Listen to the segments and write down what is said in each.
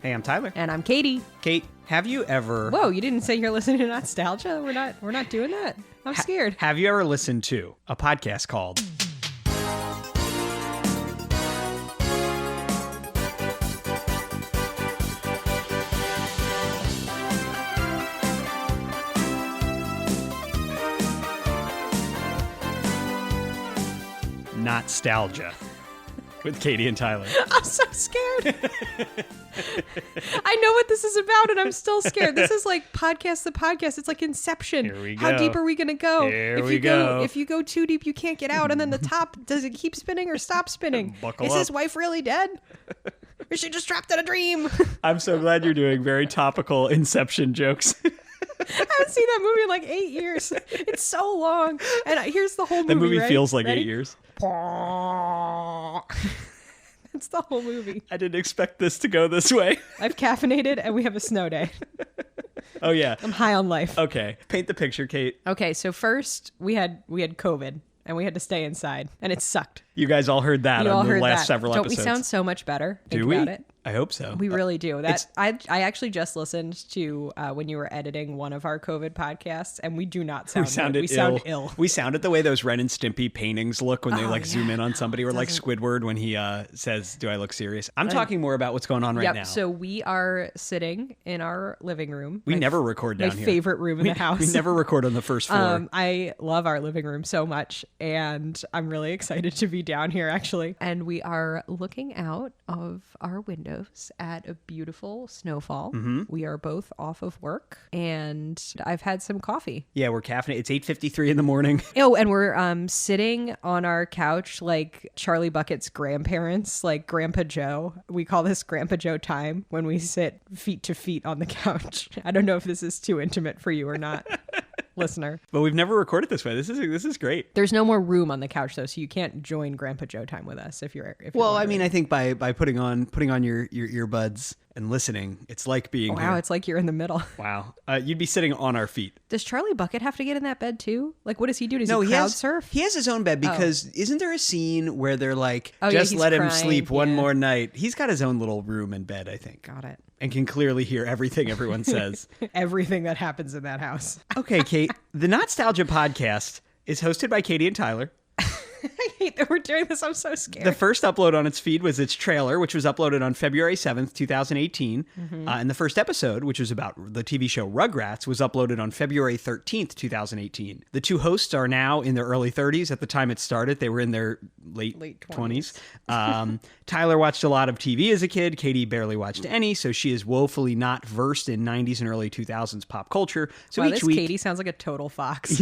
Hey, I'm Tyler. And I'm Katie. Kate, have you ever... Whoa, you didn't say you're listening to Not-Stalgia? We're not doing that. I'm scared. Have you ever listened to a podcast called... Not-Stalgia with Katie and Tyler? I'm so scared. I know what this is about, and I'm still scared. This is like Podcast the Podcast. It's like Inception. Here we go. How deep are we going to go? Here we go. If you go too deep, you can't get out. And then the top, does it keep spinning or stop spinning? Buckle is up. his wife really dead? Or is she just trapped in a dream? I'm so glad you're doing very topical Inception jokes. I haven't seen that movie in like 8 years. It's so long. And here's the whole movie. The movie right? feels like Ready? 8 years. That's the whole movie. I didn't expect this to go this way. I've caffeinated and we have a snow day. Oh, yeah. I'm high on life. Okay. Paint the picture, Kate. Okay, so first we had COVID and we had to stay inside and it sucked. You guys all heard that You all on the heard last that. several Don't episodes. we sound so much better? Think Do we? about it. I hope so. We really do. I actually just listened to when you were editing one of our COVID podcasts, and we do not sound good. We sound ill. We sounded the way those Ren and Stimpy paintings look when they zoom in on somebody, or like Squidward when he says, "Do I look serious?" I'm talking more about what's going on right now. So we are sitting in our living room. We never record down my here. Favorite room in the house. We never record on the first floor. I love our living room so much, and I'm really excited to be down here actually. And we are looking out of our windows at a beautiful snowfall. Mm-hmm. We are both off of work, and I've had some coffee. Yeah, we're caffeinated. It's 8:53 in the morning. Oh, and we're sitting on our couch like Charlie Bucket's grandparents, like Grandpa Joe. We call this Grandpa Joe time when we sit feet to feet on the couch. I don't know if this is too intimate for you or not. Listener. But we've never recorded this way. This is great. There's no more room on the couch though, so you can't join Grandpa Joe time with us if you're well, I mean, I think by putting on your earbuds and listening, it's like being wow, here. it's like you're in the middle. Wow. You'd be sitting on our feet. Does Charlie Bucket have to get in that bed too? Like, what does he do? Does he crowd surf? He has his own bed because isn't there a scene where they're like, just he's let him crying. sleep one more night? He's got his own little room and bed, I think. Got it. And can clearly hear everything everyone says. Everything that happens in that house. Okay, Kate. The Not-Stalgia podcast is hosted by Katie and Tyler. I hate that we're doing this. I'm so scared. The first upload on its feed was its trailer, which was uploaded on February 7th, 2018. Mm-hmm. And the first episode, which was about the TV show Rugrats, was uploaded on February 13th, 2018. The two hosts are now in their early 30s. At the time it started, they were in their late 20s. Tyler watched a lot of TV as a kid. Katie barely watched any, so she is woefully not versed in 90s and early 2000s pop culture. So wow, each week, Katie sounds like a total fox.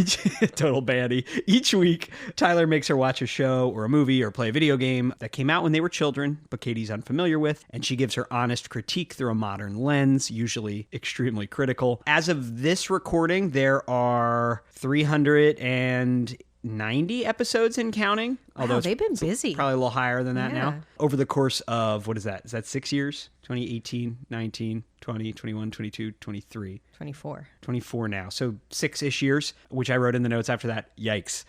total baddie. Each week, Tyler makes her watch a show or a movie or play a video game that came out when they were children, but Katie's unfamiliar with, and she gives her honest critique through a modern lens, usually extremely critical. As of this recording, there are 390 episodes and counting. Although they've been busy. Probably a little higher than that Yeah. now. Over the course of, what is that? Is that 6 years? 2018, 19, 20, 21, 22, 23. 24. 24 now. So 6-ish years, which I wrote in the notes after that. Yikes.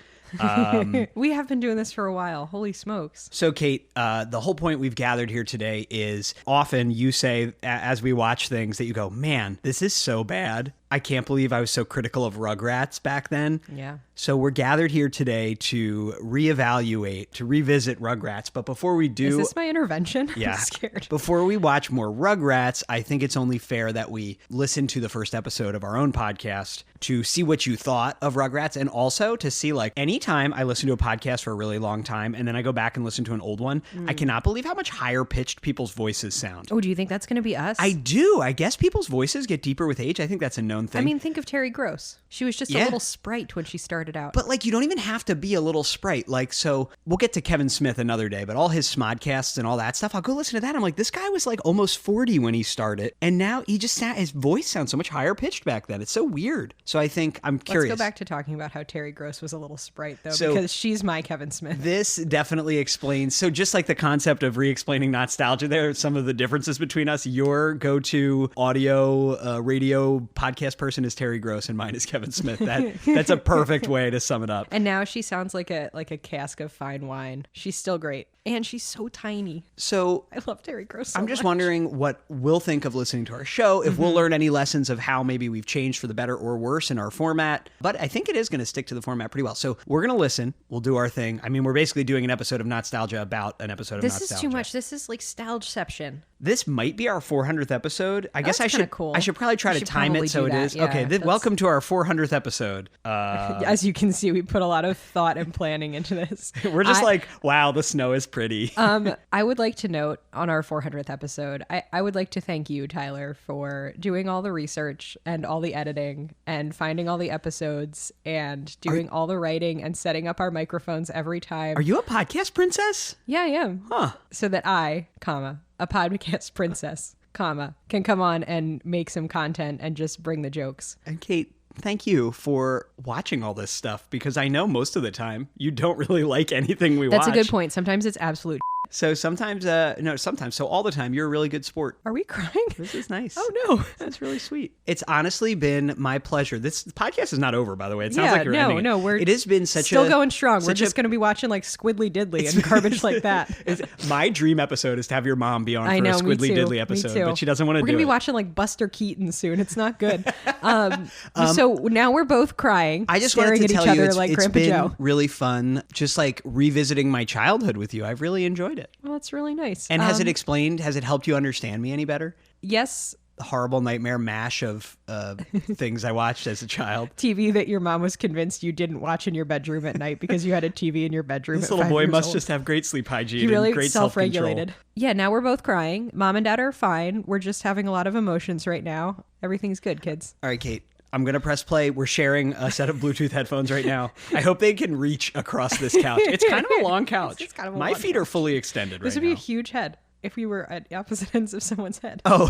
We have been doing this for a while. Holy smokes. So, Kate, the whole point we've gathered here today is often you say, as we watch things, that you go, man, this is so bad. I can't believe I was so critical of Rugrats back then. Yeah. So we're gathered here today to reevaluate, to revisit Rugrats. But before we do... Is this my intervention? Yeah. I'm scared. Before we watch more Rugrats, I think it's only fair that we listen to the first episode of our own podcast to see what you thought of Rugrats, and also to see, like, anytime I listen to a podcast for a really long time and then I go back and listen to an old one, I cannot believe how much higher pitched people's voices sound. Oh, do you think that's going to be us? I do. I guess people's voices get deeper with age. I think that's a known thing. I mean, think of Terry Gross. She was just a little sprite when she started out. But, like, you don't even have to be a little sprite. Like, so we'll get to Kevin Smith another day, but all his Smodcasts and all that stuff, I'll go listen to that. I'm like, this guy was like almost 40 when he started, and now he just his voice sounds so much higher pitched back then. It's so weird. So I think I'm curious. Let's go back to talking about how Terry Gross was a little sprite, though, because she's my Kevin Smith. This definitely explains. So just like the concept of re-explaining Not-Stalgia, there are some of the differences between us. Your go-to audio, radio podcast podcast person is Terry Gross and mine is Kevin Smith. That's a perfect way to sum it up. And now she sounds like a cask of fine wine. She's still great. And she's so tiny. So I love Terry Gross so I'm just much. wondering what we'll think of listening to our show, if we'll learn any lessons of how maybe we've changed for the better or worse in our format. But I think it is going to stick to the format pretty well. So we're going to listen. We'll do our thing. I mean, we're basically doing an episode of Not-Stalgia about an episode of This Not-Stalgia. is too much. This is like Stalgception. This might be our 400th episode. I guess that's I should cool. I should probably try We to should time probably it so do it that. is. Yeah, Okay, that's- welcome to our 400th episode. As you can see, we put a lot of thought and planning into this. We're just like, wow, the snow is pretty. I would like to note on our 400th episode, I would like to thank you, Tyler, for doing all the research and all the editing and finding all the episodes and doing all the writing and setting up our microphones every time. Are you a podcast princess? Yeah, I am. Huh. So that I, a podcast princess, can come on and make some content and just bring the jokes. And Kate, thank you for watching all this stuff, because I know most of the time you don't really like anything we watch. That's a good point. Sometimes it's absolute. So sometimes, sometimes. So all the time, you're a really good sport. Are we crying? This is nice. Oh, no. That's really sweet. It's honestly been my pleasure. This podcast is not over, by the way. It sounds like you're ending it. No, it has been still going strong. We're just going to be watching like Squiddly Diddly and garbage like that. My dream episode is to have your mom be on for a Squiddly Diddly episode, but she doesn't want to do it. We're going to be watching like Buster Keaton soon. It's not good. So now we're both crying, I just staring wanted to at each tell you, other it's like Grandpa been Joe. really fun, just like revisiting my childhood with you. I've really enjoyed it. Well, that's really nice. And has it helped you understand me any better? Yes. The horrible nightmare mash of things I watched as a child. TV that your mom was convinced you didn't watch in your bedroom at night because you had a TV in your bedroom. This at little 5 boy years must old. just have great sleep hygiene He really and great self-regulated. self-control. Yeah, now we're both crying. Mom and Dad are fine. We're just having a lot of emotions right now. Everything's good, kids. All right, Kate. I'm going to press play. We're sharing a set of Bluetooth headphones right now. I hope they can reach across this couch. It's kind of a long couch. It's kind of a My long feet are fully extended This right would be now. a huge head if we were at opposite ends of someone's head. Oh,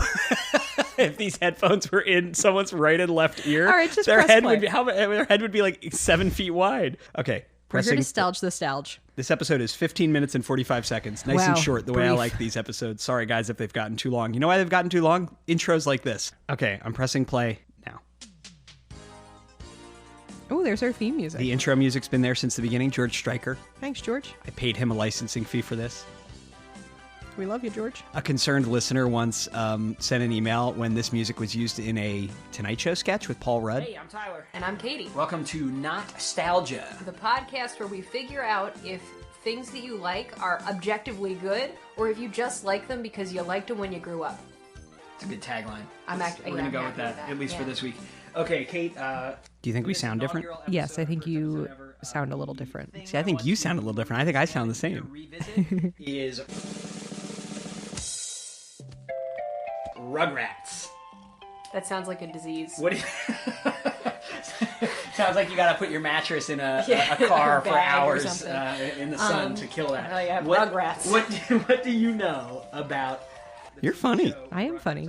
if these headphones were in someone's right and left ear, All right, just their press head play. would be their head would be like 7 feet wide. Okay, We're here pressing. to stalge the stalge. This episode is 15 minutes and 45 seconds. Nice Wow, and short, the way I brief. like these episodes. Sorry, guys, if they've gotten too long. You know why they've gotten too long? Intros like this. Okay, I'm pressing play now. Oh, there's our theme music. The intro music's been there since the beginning. George Stryker. Thanks, George. I paid him a licensing fee for this. We love you, George. A concerned listener once sent an email when this music was used in a Tonight Show sketch with Paul Rudd. Hey, I'm Tyler. And I'm Katie. Welcome to Not-Stalgia. The podcast where we figure out if things that you like are objectively good or if you just like them because you liked them when you grew up. It's a good tagline. I'm actually We're going to go with that, at least for this week. Okay, Kate. Do you think we sound different? Yes, I think you sound a little different. See, I think you sound a little different. I think I sound the same. Is Rugrats. That sounds like a disease. What? Sounds like you got to put your mattress in a Yeah, car a for bag or hours something. in the sun to kill that. oh yeah, Rugrats. What do you know about? You're funny. I am funny.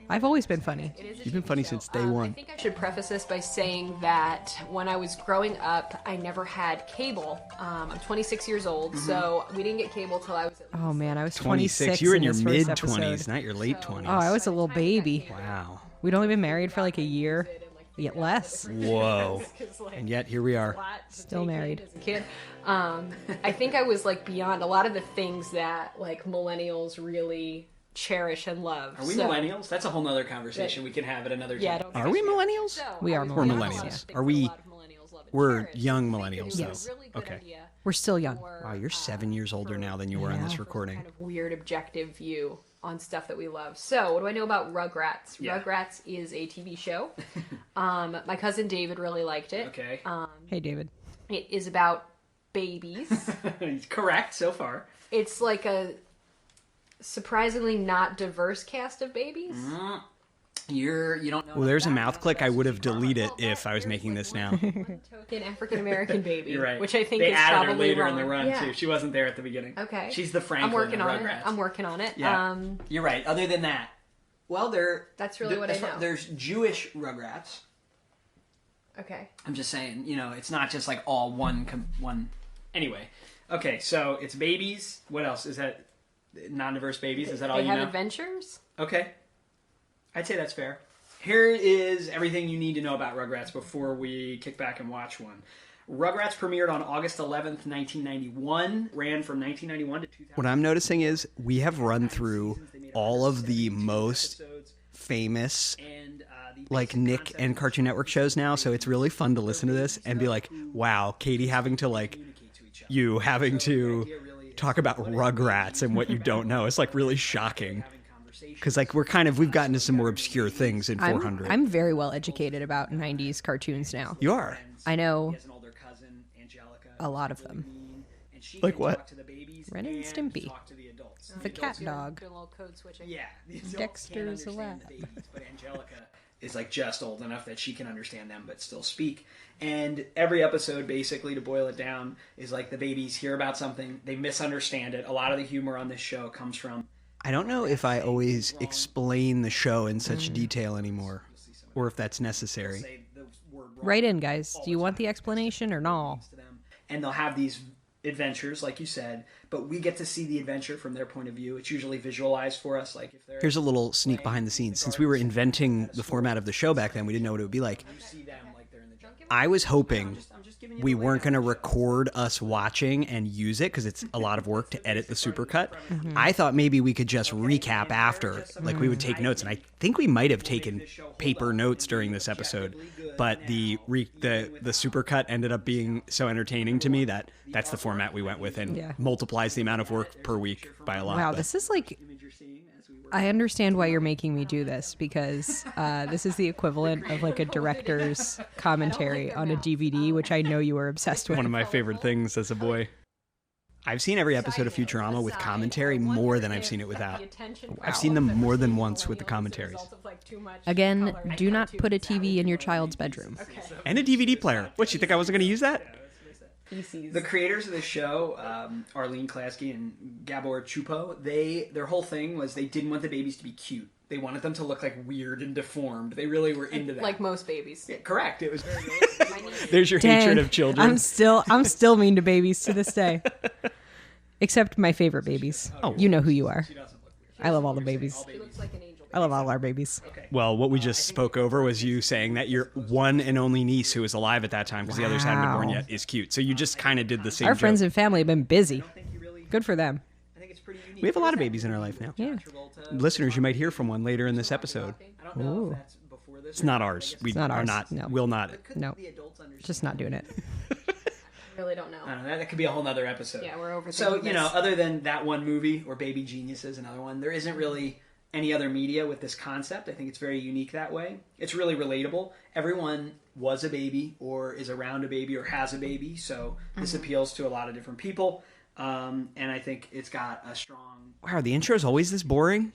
I've always been funny. You've been funny since day one. I think I should preface this by saying that when I was growing up, I never had cable. I'm 26 years old, so we didn't get cable till I was at Oh man, I was 26. 26. You were in your this first mid 20s, episode. not your late 20s. Oh, I was a little baby. Wow. We'd only been married for like a year, yet less. Whoa. And yet here we are. Still married. as a kid. I think I was like beyond a lot of the things that like millennials really cherish and love. Are we So- millennials? That's a whole nother conversation we can have at another time. Yeah, I don't think Are I we should. millennials? So, We are I was We're doing a millennials. lot of things Are that we- a lot of millennials love and We're cherish. young I think millennials, it though. was a really good Okay. idea We're still young. for, Wow, you're 7 years older now than you were in this recording. kind of weird objective view on stuff that we love. So, what do I know about Rugrats? Yeah. Rugrats is a TV show. My cousin David really liked it. Okay. Hey, David. It is about babies. Correct so far. It's like a surprisingly not diverse cast of babies. You don't know. Well, there's a mouth click. I would have deleted if I was making this now. Token African American baby, You're right. which I think they is added probably her later wrong. in the run Yeah. too. She wasn't there at the beginning. Okay. She's the Franklin I'm working of on Rugrats. it. I'm working on it. Yeah. You're right. Other than that, well, That's really what I know. There's Jewish Rugrats. Okay. I'm just saying, it's not just like all one. Anyway, okay, so it's babies. What else is that? Non-diverse babies. Is that all They you have know? adventures. Okay, I'd say that's fair. Here is everything you need to know about Rugrats before we kick back and watch one. Rugrats premiered on August 11th, 1991, ran from 1991 to 2000. What I'm noticing is we have run through all of the most famous like Nick and Cartoon Network shows now, so it's really fun to listen to this and be like, wow, Katie having to talk about Rugrats and what you don't know. It's like really shocking. Because like we've gotten to some more obscure things in 400. I'm very well educated about 90s cartoons now. You are? I know a lot of them. Like what? Ren and Stimpy. The cat dog. Yeah. Dexter's a lab. But Angelica is like just old enough that she can understand them but still speak. And every episode, basically, to boil it down, is like the babies hear about something, they misunderstand it. A lot of the humor on this show comes from... I don't know if I always explain the show in such detail anymore, or if that's necessary. Write in, guys. Do you want the explanation or no? And they'll have these adventures, like you said, but we get to see the adventure from their point of view. It's usually visualized for us. Like if here's a little sneak behind the scenes. Since we were inventing the format of the show back then, we didn't know what it would be like. I was hoping we weren't going to record us watching and use it because it's a lot of work to edit the supercut. Mm-hmm. I thought maybe we could just recap after, like we would take notes, and I think we might have taken paper notes during this episode, but the supercut ended up being so entertaining to me that that's the format we went with, and multiplies the amount of work per week by a lot. Wow, this is like... I understand why you're making me do this, because this is the equivalent of like a director's commentary on a DVD, which I know you were obsessed with. One of my favorite things as a boy. I've seen every episode of Futurama with commentary more than I've seen it without. I've seen them more than once with the commentaries. Again, do not put a TV in your child's bedroom. And a DVD player. What, you think I wasn't going to use that? The creators of the show, Arlene Klasky and Gabor Chupo, their whole thing was they didn't want the babies to be cute. They wanted them to look like weird and deformed. They really were into that. Like most babies. Yeah, correct. It was very There's your hatred of children. I'm still mean to babies to this day. Except my favorite babies. Oh, you know who you are. I love all the babies. She looks like an angel. I love all our babies. Okay. Well, what we just spoke over was you saying that your one and only niece who was alive at that time, because the others hadn't been born yet, is cute. So you just kind of did the same Our joke. friends and family have been busy. Good for them. We have a lot of babies in our life now. Yeah. Listeners, you might hear from one later in this episode. Ooh. It's not ours. We It's not are ours. not. No. Will not. No. Just not doing it. Really don't know. I don't know. That could be a whole nother episode. Yeah, we're overthinking So, this. other than that one movie, or Baby Geniuses, another one, there isn't really any other media with this concept. I think it's very unique that way. It's really relatable. Everyone was a baby, or is around a baby, or has a baby, so this appeals to a lot of different people. And I think it's got a strong... Wow, the intro is always this boring?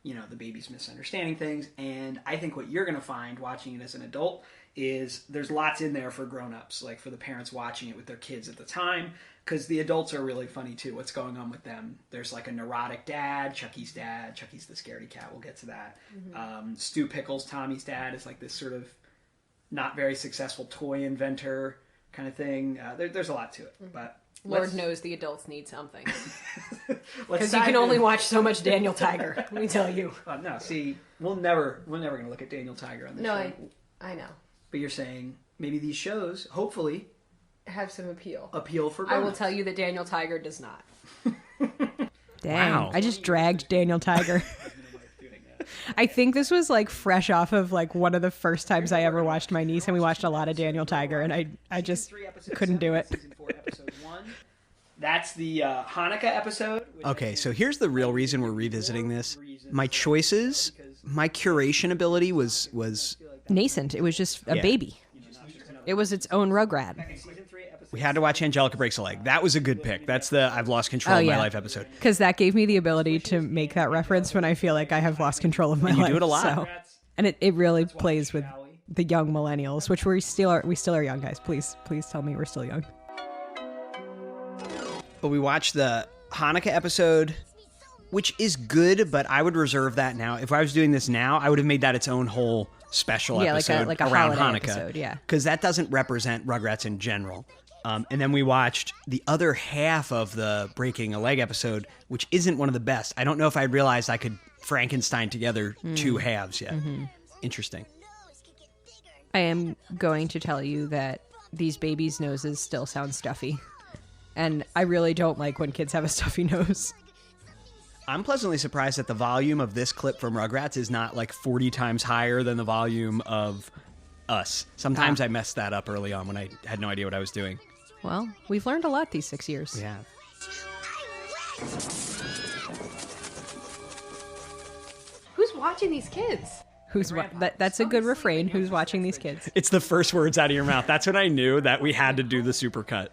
You have, the baby's misunderstanding things, and I think what you're going to find watching it as an adult is there's lots in there for grown-ups, like for the parents watching it with their kids at the time, because the adults are really funny too. What's going on with them? There's like a neurotic dad, Chucky's the scaredy cat, we'll get to that. Stu Pickles, Tommy's dad, is like this sort of not very successful toy inventor kind of thing. There's a lot to it, but Lord knows the adults need something. Because you can only watch so much Daniel Tiger, let me tell you. No, see, we're never going to look at Daniel Tiger on this show. No, I know. But you're saying maybe these shows, hopefully, have some appeal. Appeal for I grown-ups. will tell you that Daniel Tiger does not. Dang. Wow. I just dragged Daniel Tiger. I think this was like fresh off of like one of the first times I ever watched my niece, and we watched a lot of Daniel Tiger, and I just couldn't do it. That's the Hanukkah episode. Okay, so here's the real reason we're revisiting this. My choices, my curation ability was Nascent. It was just a baby. It was its own Rugrat. We had to watch Angelica Breaks a Leg. That was a good pick. That's the I've lost control of my life episode. Because that gave me the ability to make that reference when I feel like I have lost control of my life. You do it a lot. So. And it really plays with the young millennials, which we still are young, guys. Please tell me we're still young. But we watched the Hanukkah episode, which is good, but I would reserve that now. If I was doing this now, I would have made that its own whole special episode like a around holiday Hanukkah. episode, yeah. Because that doesn't represent Rugrats in general. And then we watched the other half of the Breaking a Leg episode, which isn't one of the best. I don't know if I realized I could Frankenstein together two halves yet. interesting. I am going to tell you that these babies' noses still sound stuffy. And I really don't like when kids have a stuffy nose. I'm pleasantly surprised that the volume of this clip from Rugrats is not like 40 times higher than the volume of Us. Sometimes I messed that up early on when I had no idea what I was doing. Well, we've learned a lot these 6 years. Yeah. Who's watching these kids? That's a good refrain. Who's watching these kids? It's the first words out of your mouth. That's when I knew that we had to do the supercut.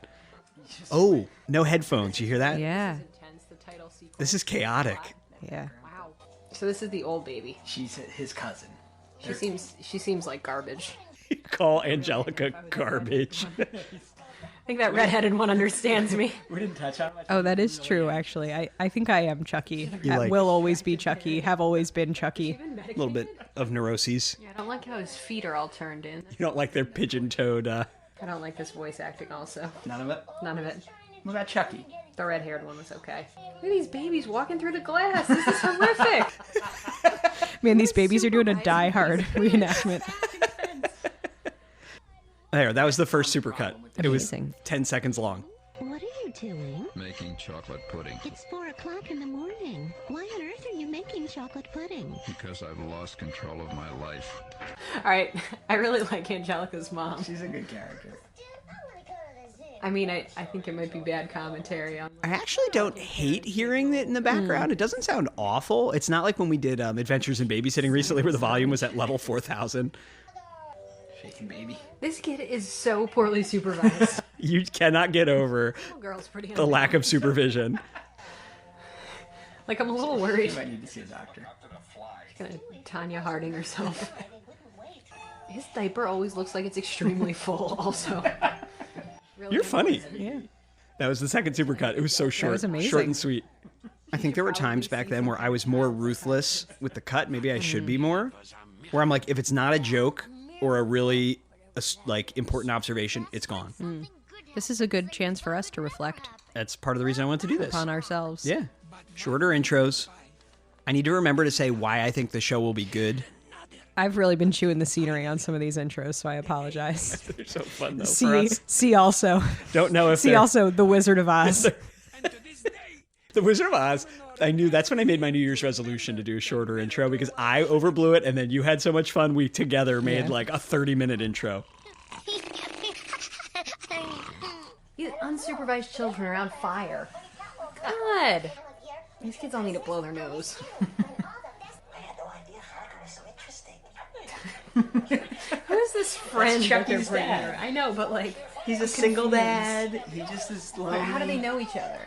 Oh, no headphones. You hear that? Yeah. This is chaotic. Yeah. Wow. So this is the old baby. She's his cousin. She seems like garbage. Call Angelica garbage. I think that redheaded one understands me. We didn't touch on it. Oh, that is true, actually. I think I am Chucky. You Will always be Chucky. Have always been Chucky. A little bit of neuroses. Yeah, I don't like how his feet are all turned in. You don't like their pigeon-toed. I don't like this voice acting also. None of it? None of it. What about Chucky? The red-haired one was okay. Look at these babies walking through the glass. This is horrific. Man, these babies are doing a Die Hard reenactment. There, that was the first supercut. It was Amazing. 10 seconds long. What are you doing? Making chocolate pudding It's 4 o'clock in the morning. Why on earth are you making chocolate pudding? because I've lost control of my life. All right. I really like Angelica's mom. She's a good character. I mean, I think it might be bad commentary on. I actually don't hate hearing it in the background. It doesn't sound awful. It's not like when we did Adventures in Babysitting recently where the volume was at level 4,000. Shaking baby. This kid is so poorly supervised. You cannot get over Little girl's pretty the lack of supervision. Like, I'm a little worried. You might need to see a doctor. She's gonna Tanya Harding herself. His diaper always looks like it's extremely full, also. Really You're funny. Yeah. That was the second supercut. It was so short. was amazing. Short and sweet. I think there were times back then where I was more ruthless with the cut. Maybe I should be more. Where I'm like, if it's not a joke or a really like important observation, it's gone. This is a good chance for us to reflect That's part of the reason I wanted to do this. on ourselves. Yeah. Shorter intros. I need to remember to say why I think the show will be good. I've really been chewing the scenery on some of these intros, so I apologize. They're so fun though for us. See also. Don't know if See they're- also The Wizard of Oz. The Wizard of Oz. I knew that's when I made my New Year's resolution to do a shorter intro because I overblew it and then you had so much fun we together made like a 30-minute intro. These unsupervised children around fire. God. These kids all need to blow their nose. Who's this friend that they're Chucky's bringing dad. around? I know, but like, He's a single dad. He just is lonely. how do they know each other?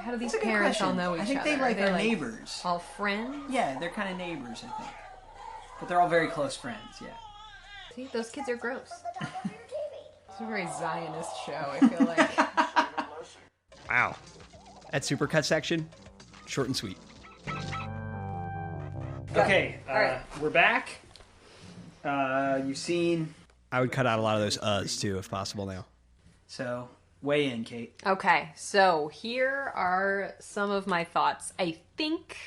How do these That's a good parents all question. know each other? I think they Are like they are neighbors. all friends? Yeah, they're kind of neighbors, I think. But they're all very close friends, yeah. See, those kids are gross. It's a very Zionist show, I feel like. Wow. That supercut section, short and sweet. Okay, right. we're back. You've seen, I would cut out a lot of those uhs too if possible now. so weigh in, Kate. Okay, so here are some of my thoughts. I think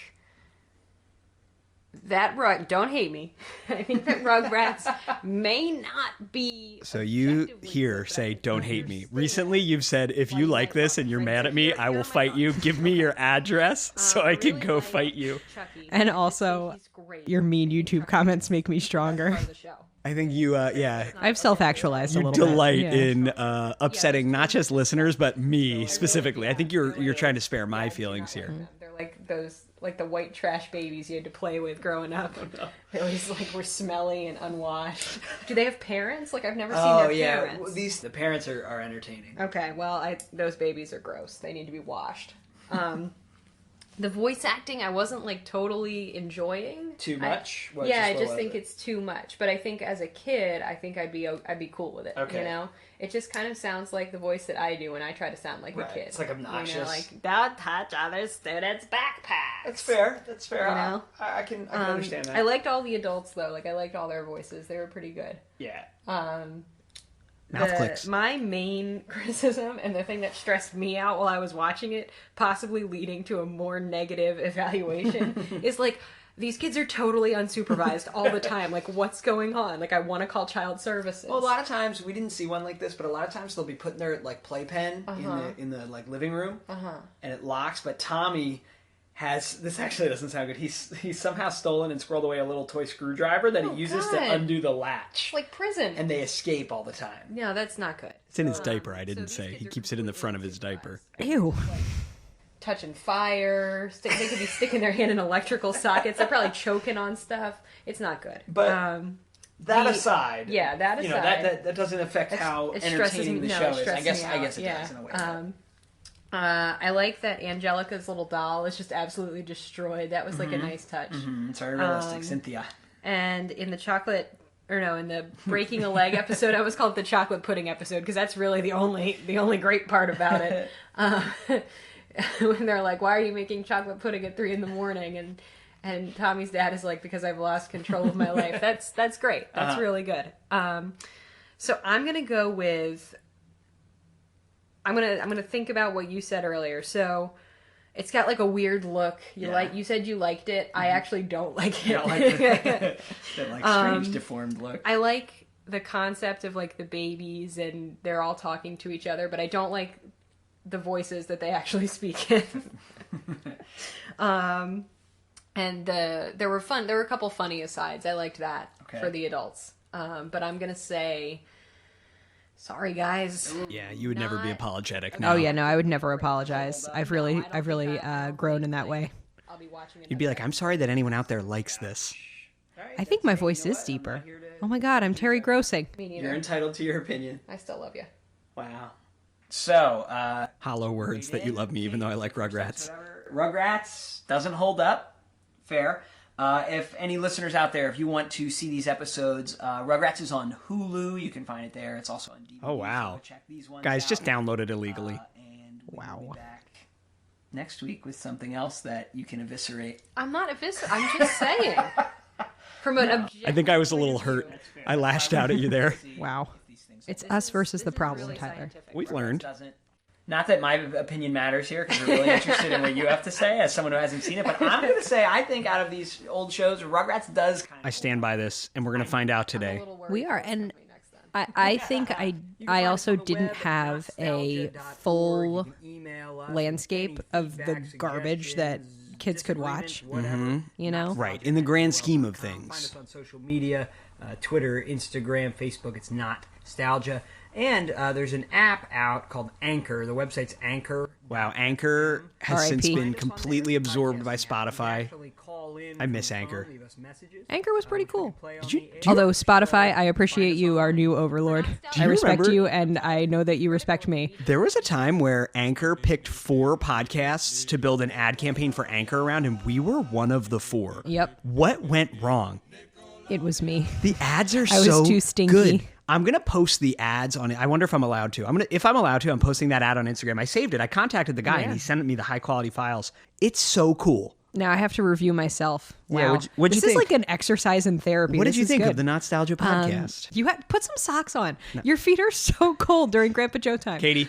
that don't hate me. I think that Rugrats may not be. So you objectively here good, say, but don't hate me. Recently, you've said, if you like this and you're mad at me, I will fight you. Give me your address so I can really go like fight you. Chucky. And also, He's great. your mean YouTube comments make me stronger. Part of the show. I think you, yeah, I've self-actualized a you little delight bit. Yeah. in upsetting not just listeners, but me specifically. I think you're trying to spare my feelings here. They're like those, like the white trash babies you had to play with growing up. They always like were smelly and unwashed. Do they have parents? Like I've never seen Oh their yeah, parents. well, the parents are entertaining. Okay, well, those babies are gross. They need to be washed. The voice acting, I wasn't like totally enjoying. Too much? I just think it's too much. But I think as a kid, I think I'd be cool with it. Okay. You know, it just kind of sounds like the voice that I do when I try to sound like Right. a kid. It's like obnoxious. You know, like don't touch other students' backpacks. That's fair. That's fair. You know? I can understand that. I liked all the adults though. Like I liked all their voices. They were pretty good. yeah. Mouth clicks. My main criticism and the thing that stressed me out while I was watching it, possibly leading to a more negative evaluation, is like these kids are totally unsupervised all the time. Like, what's going on? Like, I want to call child services. Well, a lot of times we didn't see one like this, but a lot of times they'll be putting their like playpen in the like living room, and it locks. But Tommy has this. Actually doesn't sound good. He's somehow stolen and squirreled away a little toy screwdriver that he uses to undo the latch. Like prison. And they escape all the time. No, that's not good. It's in his diaper. I didn't say. He keeps it in the front of his diaper. Ew. Touching fire. They could be sticking their hand in electrical sockets. They're probably choking on stuff. It's not good. But that aside, that you know, aside, that doesn't affect how entertaining the show is. I guess it does in a way. I like that Angelica's little doll is just absolutely destroyed. That was like a nice touch. It's very realistic, Cynthia. And in the breaking a leg episode, I always call it the chocolate pudding episode because that's really the only great part about it. When they're like, "Why are you making chocolate pudding at 3 a.m?" and Tommy's dad is like, "Because I've lost control of my life." That's great. That's really good. So I'm gonna go with. I'm gonna think about what you said earlier. So it's got like a weird look. You said you liked it. I actually don't like it. You don't like that like strange deformed look. I like the concept of like the babies and they're all talking to each other, but I don't like the voices that they actually speak in. And there were a couple funny asides. I liked that for the adults. But I'm gonna say, sorry guys. Yeah, you would never be apologetic. No. Oh yeah, no, I would never apologize. I've really grown in that way. I'll be watching it. You'd be like, I'm sorry that anyone out there likes this. I think my voice is deeper. Oh my god, I'm Terry Grossing. You're entitled to your opinion. I still love you. Wow. So, Hollow words that you love me even though I like Rugrats. Rugrats doesn't hold up. Fair. If any listeners out there, if you want to see these episodes, Rugrats is on Hulu. You can find it there. It's also on DVD. Oh, wow. So check these ones Guys, out. just download it illegally. And we'll be back next week with something else that you can eviscerate. I'm not I'm just saying. From an objective. I think I was a little hurt. I lashed out at you there. Wow. It's us versus the problem, Tyler. We've learned. Not that my opinion matters here, because we're really interested in what you have to say as someone who hasn't seen it, but I'm going to say I think out of these old shows, Rugrats does kind of... I stand by this, and we're going to find out today. We are, and I think I also didn't have a full landscape of the garbage that kids could watch, you know? Right, in the grand scheme of things. Find us on social media, Twitter, Instagram, Facebook. It's Not-Stalgia. And there's an app out called Anchor. The website's Anchor. Wow, Anchor has R.I.P. since been completely absorbed by Spotify. I miss Anchor. Anchor was pretty cool. Did you Although Spotify, I appreciate you, our new overlord. Do you I respect remember- you, and I know that you respect me. There was a time where Anchor picked 4 podcasts to build an ad campaign for Anchor around, and we were one of the 4. Yep. What went wrong? It was me. The ads are I was so too stinky. good. I'm going to post the ads on it. I wonder if I'm allowed to. If I'm allowed to, I'm posting that ad on Instagram. I saved it. I contacted the guy and he sent me the high quality files. It's so cool. Now I have to review myself. Yeah, Wow. what'd you This is think? like an exercise in therapy. What did This you is think good. of the Not-Stalgia podcast? You had put some socks on. Your feet are so cold during Grandpa Joe time. Katie,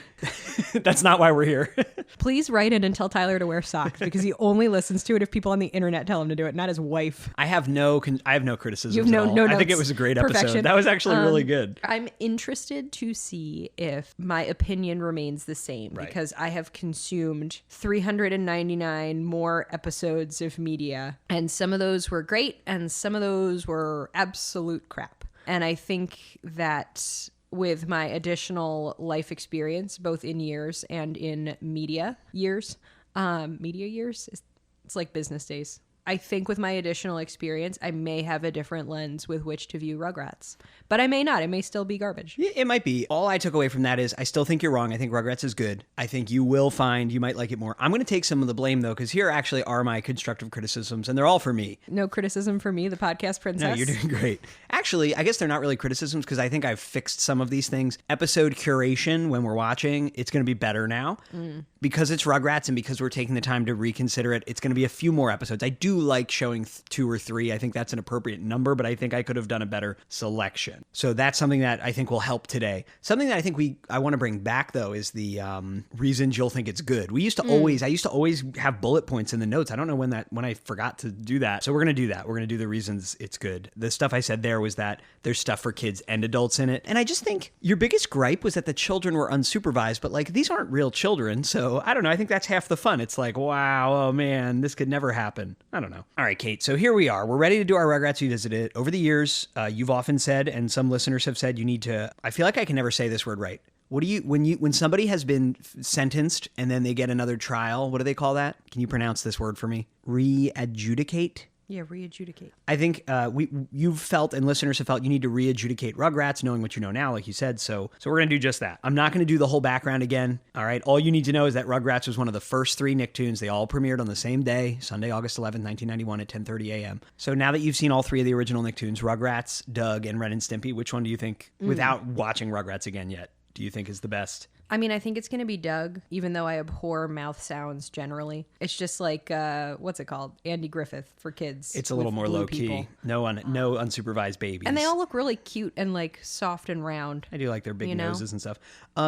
that's not why we're here. Please write in and tell Tyler to wear socks because he only listens to it if people on the internet tell him to do it, not his wife. I have no criticisms You have at all. no I think notes. it was a great episode. Perfection. That was actually really good. I'm interested to see if my opinion remains the same Right. because I have consumed 399 more episodes of media, and some of those were great and some of those were absolute crap. And I think that with my additional life experience, both in years and in media years, it's like business days. I think with my additional experience, I may have a different lens with which to view Rugrats. But I may not. It may still be garbage. Yeah, it might be. All I took away from that is I still think you're wrong. I think Rugrats is good. I think you will find you might like it more. I'm going to take some of the blame, though, because here actually are my constructive criticisms, and they're all for me. No criticism for me, the podcast princess. No, you're doing great. Actually, I guess they're not really criticisms because I think I've fixed some of these things. Episode curation, when we're watching, it's going to be better now. because it's Rugrats and because we're taking the time to reconsider it, it's going to be a few more episodes. I do like showing 2 or 3. I think that's an appropriate number, but I think I could have done a better selection. So that's something that I think will help today. Something that I think I want to bring back, though, is the reasons you'll think it's good. I used to always have bullet points in the notes. I don't know when I forgot to do that. So we're going to do that. We're going to do the reasons it's good. The stuff I said there was that there's stuff for kids and adults in it. And I just think your biggest gripe was that the children were unsupervised, but like these aren't real children. So I don't know. I think that's half the fun. It's like, wow, oh man, this could never happen. I don't know. All right, Kate. So here we are. We're ready to do our Rugrats Revisited. Over the years, you've often said, and some listeners have said, you need to, I feel like I can never say this word right. What do you, when somebody has been sentenced and then they get another trial, what do they call that? Can you pronounce this word for me? Re-adjudicate? Yeah, re-adjudicate. I think you've felt and listeners have felt you need to re-adjudicate Rugrats, knowing what you know now, like you said. So we're going to do just that. I'm not going to do the whole background again. All right. All you need to know is that Rugrats was one of the first 3 Nicktoons. They all premiered on the same day, Sunday, August 11th, 1991 at 10:30 a.m. So now that you've seen all 3 of the original Nicktoons, Rugrats, Doug, and Ren and Stimpy, which one do you think, without watching Rugrats again yet, do you think is the best? I mean, I think it's going to be Doug, even though I abhor mouth sounds generally. It's just like, what's it called? Andy Griffith for kids. It's a little more low key. No unsupervised babies. And they all look really cute and like soft and round. I do like their big noses and stuff.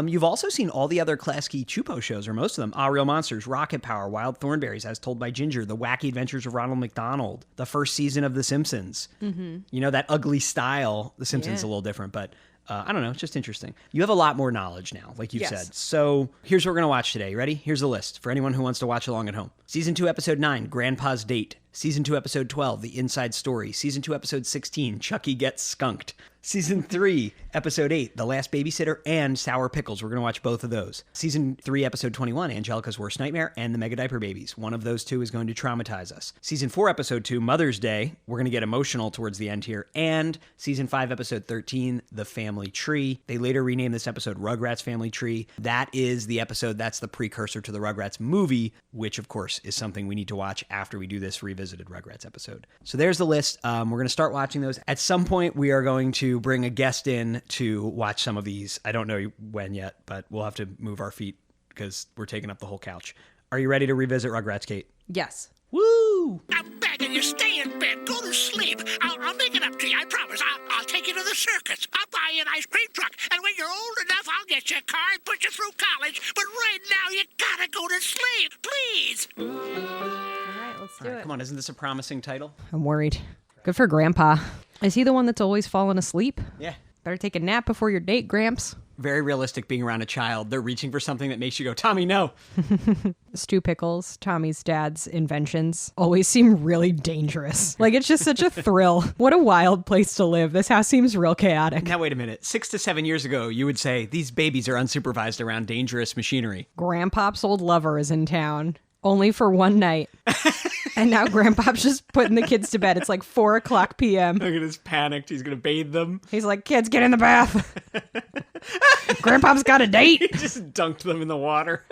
You've also seen all the other Klasky Chupo shows, or most of them. Ah, Real Monsters, Rocket Power, Wild Thornberries, As Told by Ginger, The Wacky Adventures of Ronald McDonald, the first season of The Simpsons. Mm-hmm. You know, that ugly style. The Simpsons is a little different, but... I don't know. It's just interesting. You have a lot more knowledge now, like you've said. So here's what we're going to watch today. You ready? Here's the list for anyone who wants to watch along at home. Season 2, Episode 9, Grandpa's Date. Season 2, Episode 12, The Inside Story. Season 2, Episode 16, Chucky Gets Skunked. Season 3, Episode 8, The Last Babysitter and Sour Pickles. We're going to watch both of those. Season 3, Episode 21, Angelica's Worst Nightmare and The Mega Diaper Babies. One of those 2 is going to traumatize us. Season 4, Episode 2, Mother's Day. We're going to get emotional towards the end here. And Season 5, Episode 13, The Family Tree. They later renamed this episode Rugrats Family Tree. That is the episode that's the precursor to the Rugrats movie, which, of course, is something we need to watch after we do this Revisited Rugrats episode. So there's the list. We're going to start watching those. At some point, we are going to bring a guest in to watch some of these. I don't know when yet, but we'll have to move our feet because we're taking up the whole couch. Are you ready to revisit Rugrats, Kate? Yes. Woo! I'm begging you, stay in bed. Go to sleep. I'll make it up to you, I promise. I'll take you to the circus. I'll buy you an ice cream truck. And when you're old enough, I'll get you a car and put you through college. But right now, you gotta go to sleep. Please. All right, let's do it. Come on, isn't this a promising title? I'm worried. Good for Grandpa. Is he the one that's always falling asleep? Yeah. Better take a nap before your date, Gramps. Very realistic being around a child. They're reaching for something that makes you go, Tommy, no. Stew Pickles, Tommy's dad's inventions, always seem really dangerous. Like, it's just such a thrill. What a wild place to live. This house seems real chaotic. Now, wait a minute. 6 to 7 years ago, you would say these babies are unsupervised around dangerous machinery. Grandpop's old lover is in town. Only for one night. And now Grandpop's just putting the kids to bed. It's like 4:00 p.m. Look at his panicked. He's going to bathe them. He's like, kids, get in the bath. Grandpop's got a date. He just dunked them in the water.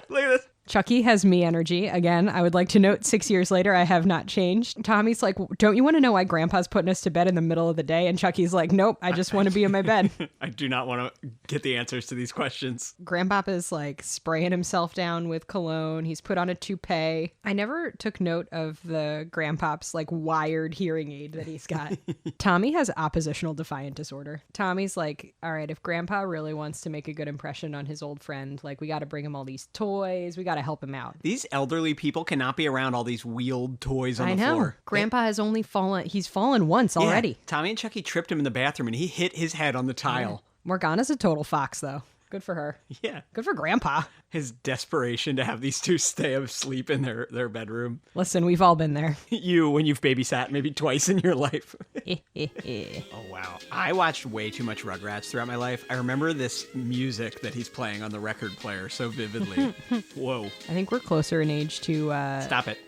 Look at this. Chucky has me energy. Again, I would like to note 6 years later, I have not changed. Tommy's like, don't you want to know why Grandpa's putting us to bed in the middle of the day? And Chucky's like, nope, I just want to be in my bed. I do not want to get the answers to these questions. Grandpop is like spraying himself down with cologne. He's put on a toupee. I never took note of the Grandpop's like wired hearing aid that he's got. Tommy has oppositional defiant disorder. Tommy's like, all right, if Grandpa really wants to make a good impression on his old friend, like we got to bring him all these toys. We got to help him out. These elderly people cannot be around all these wheeled toys on the floor. Grandpa has only fallen. He's fallen once already. Yeah. Tommy and Chucky tripped him in the bathroom and he hit his head on the tile. Yeah. Morgana's a total fox, though. Good for her. Yeah. Good for Grandpa. His desperation to have these 2 stay asleep in their bedroom. Listen, we've all been there. You, when you've babysat maybe twice in your life. Oh, wow. I watched way too much Rugrats throughout my life. I remember this music that he's playing on the record player so vividly. Whoa. I think we're closer in age to... Stop it.